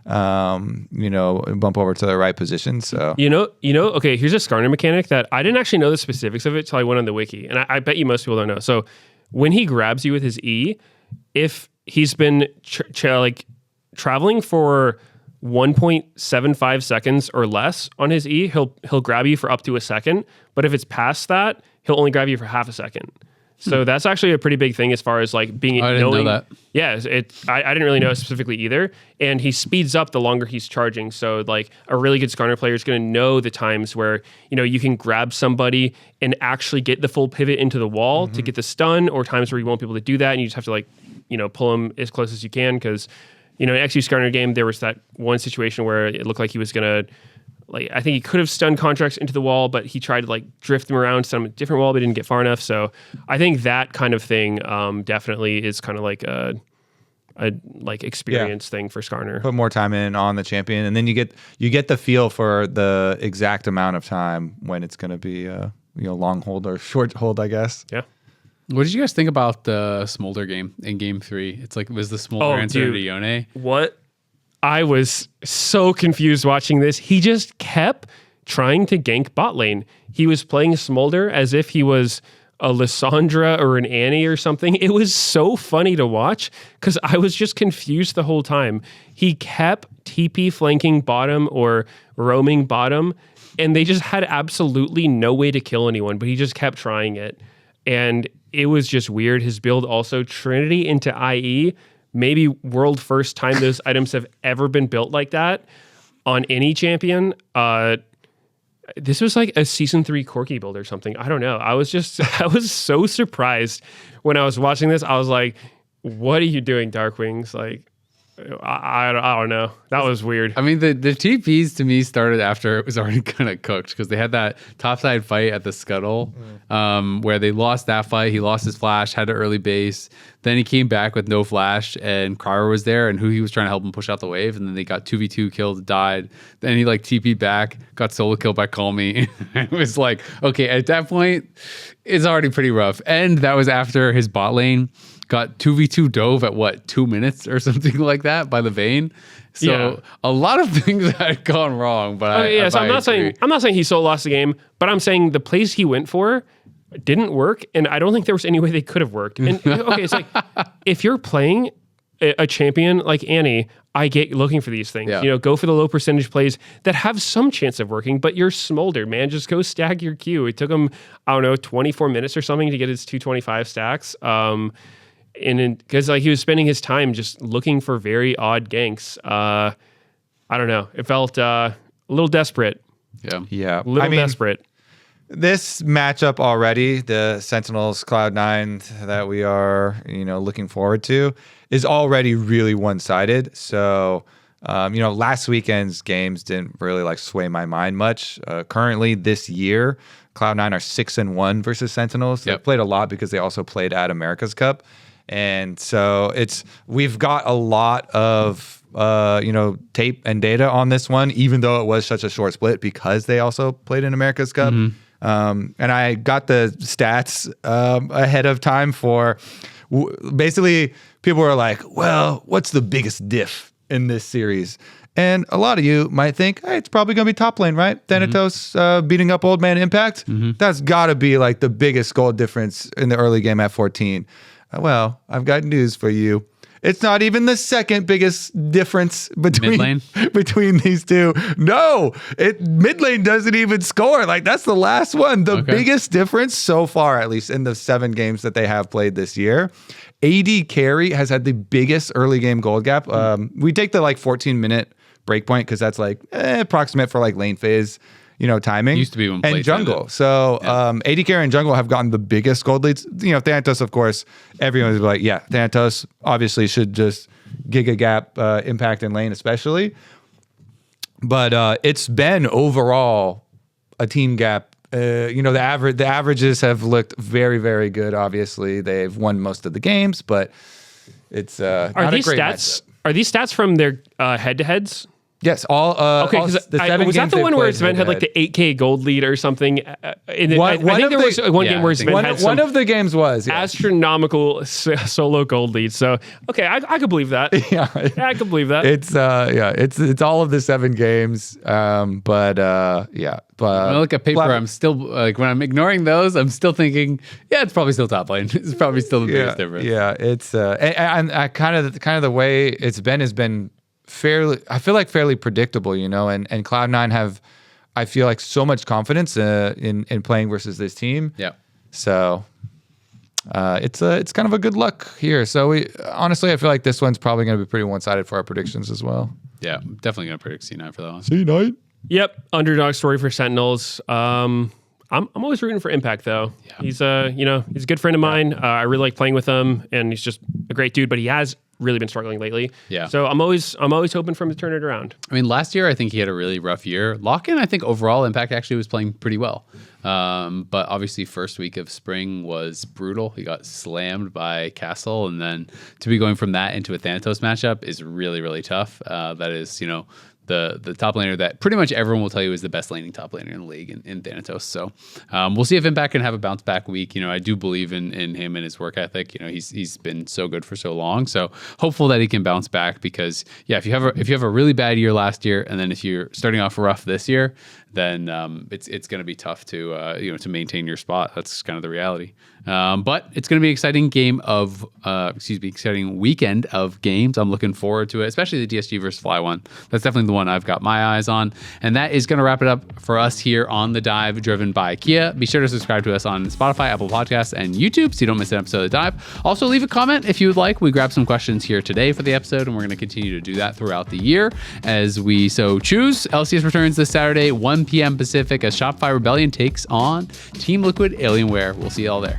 bump over to the right position. So okay, here's a Skarner mechanic that I didn't actually know the specifics of it till I went on the wiki, and I bet you most people don't know. So when he grabs you with his E, if he's been traveling for 1.75 seconds or less on his E, he'll grab you for up to a second. But if it's past that, he'll only grab you for half a second. So that's actually a pretty big thing as far as like being. I didn't know that. Yeah, I didn't really know it specifically either. And he speeds up the longer he's charging. So like a really good Skarner player is going to know the times where you can grab somebody and actually get the full pivot into the wall to get the stun, or times where you won't be able to do that, and you just have to pull him as close as you can because in XU Skarner game there was that one situation where it looked like he was gonna. I think he could have stunned Contracts into the wall, but he tried to drift them around, stun him at a different wall, but didn't get far enough. So I think that kind of thing definitely is kind of like a experience thing for Skarner. Put more time in on the champion, and then you get the feel for the exact amount of time when it's going to be long hold or short hold, I guess. Yeah. What did you guys think about the Smolder game in Game 3? It's like, was the Smolder answer to Yone? What? I was so confused watching this. He just kept trying to gank bot lane. He was playing Smolder as if he was a Lissandra or an Annie or something. It was so funny to watch because I was just confused the whole time. He kept TP flanking bottom or roaming bottom, and they just had absolutely no way to kill anyone, but he just kept trying it. And it was just weird. His build also Trinity into IE, maybe world first time those items have ever been built like that on any champion. This was like a season 3 Corki build or something. I don't know. I was so surprised when I was watching this. I was like, what are you doing, Darkwings? Like, I don't know. That was weird. I mean, the TPs to me started after it was already kind of cooked because they had that topside fight at the Scuttle where they lost that fight. He lost his flash, had an early base. Then he came back with no flash and Cryer was there and he was trying to help him push out the wave. And then they got 2v2 killed, died. Then he like TP'd back, got solo killed by Call Me. It was like, okay, at that point, it's already pretty rough. And that was after his bot lane got 2v2 dove at 2 minutes or something like that by the Vayne. So a lot of things had gone wrong. But so I'm not saying he solo lost the game, but I'm saying the plays he went for didn't work, and I don't think there was any way they could have worked. And okay, it's like if you're playing a champion like Annie, I get looking for these things. Yeah. You know, go for the low percentage plays that have some chance of working, but you're Smolder, man. Just go stack your Q. It took him, I don't know, 24 minutes or something to get his 225 stacks. And because like he was spending his time just looking for very odd ganks. I don't know. It felt a little desperate. Yeah. A little desperate. This matchup already, the Sentinels Cloud9 that we are, looking forward to, is already really one-sided. So, last weekend's games didn't really like sway my mind much. Currently, this year, Cloud9 are 6-1 versus Sentinels. They played a lot because they also played at America's Cup. And so we've got a lot of tape and data on this one, even though it was such a short split because they also played in America's Cup. And I got the stats ahead of time for basically people were like, well, what's the biggest diff in this series? And a lot of you might think, hey, it's probably going to be top lane, right? Thanatos beating up Old Man Impact. That's got to be like the biggest goal difference in the early game at 14. Well, I've got news for you. It's not even the second biggest difference between these two. No, mid lane doesn't even score. Like that's the last one. The biggest difference so far, at least in the 7 games that they have played this year. AD carry has had the biggest early game gold gap. We take the like 14-minute breakpoint because that's like approximate for like lane phase. Timing. Used to be when and jungle. So AD carry and jungle have gotten the biggest gold leads. Thanatos, of course, everyone's like, yeah, Thanatos obviously should just giga gap impact in lane, especially. But it's been overall a team gap. The averages have looked very, very good. Obviously, they've won most of the games, but it's are these stats? Are these stats from their head-to-heads? Yes, all okay. All the 7 was that the one where Sven had like the 8K gold lead or something? I think there was one game where Sven had one of the games was astronomical solo gold lead. So okay, I could believe that. Yeah, I could believe that. It's all of the 7 games. But when I look at paper, I'm still like when I'm ignoring those, I'm still thinking, it's probably still top lane. It's probably still the biggest difference. Yeah, it's and kind of the way it's been has been fairly predictable, and Cloud9 have, I feel like, so much confidence in playing versus this team. Yeah. So it's kind of a good luck here. So honestly, I feel like this one's probably going to be pretty one-sided for our predictions as well. Yeah, definitely going to predict C9 for that one. C9? Yep, underdog story for Sentinels. I'm always rooting for Impact though. Yeah. He's he's a good friend of mine. I really like playing with him, and he's just a great dude. But he has really been struggling lately. Yeah. So I'm always hoping for him to turn it around. I mean, last year I think he had a really rough year. Lock-in, I think overall Impact actually was playing pretty well. But obviously first week of spring was brutal. He got slammed by Castle, and then to be going from that into a Thanatos matchup is really, really tough. That is, the top laner that pretty much everyone will tell you is the best laning top laner in the league in Thanatos. So we'll see if Impact can have a bounce back week. I do believe in him and his work ethic. He's been so good for so long. So hopeful that he can bounce back because if you have a really bad year last year and then if you're starting off rough this year, then it's going to be tough to to maintain your spot. That's kind of the reality. But it's going to be an exciting weekend of games. I'm looking forward to it, especially the DSG versus Fly one. That's definitely the one I've got my eyes on. And that is going to wrap it up for us here on The Dive, driven by Kia. Be sure to subscribe to us on Spotify, Apple Podcasts, and YouTube so you don't miss an episode of The Dive. Also, leave a comment if you would like. We grabbed some questions here today for the episode, and we're going to continue to do that throughout the year as we so choose. LCS returns this Saturday, 1 p.m. Pacific, as Shopify Rebellion takes on Team Liquid Alienware. We'll see you all there.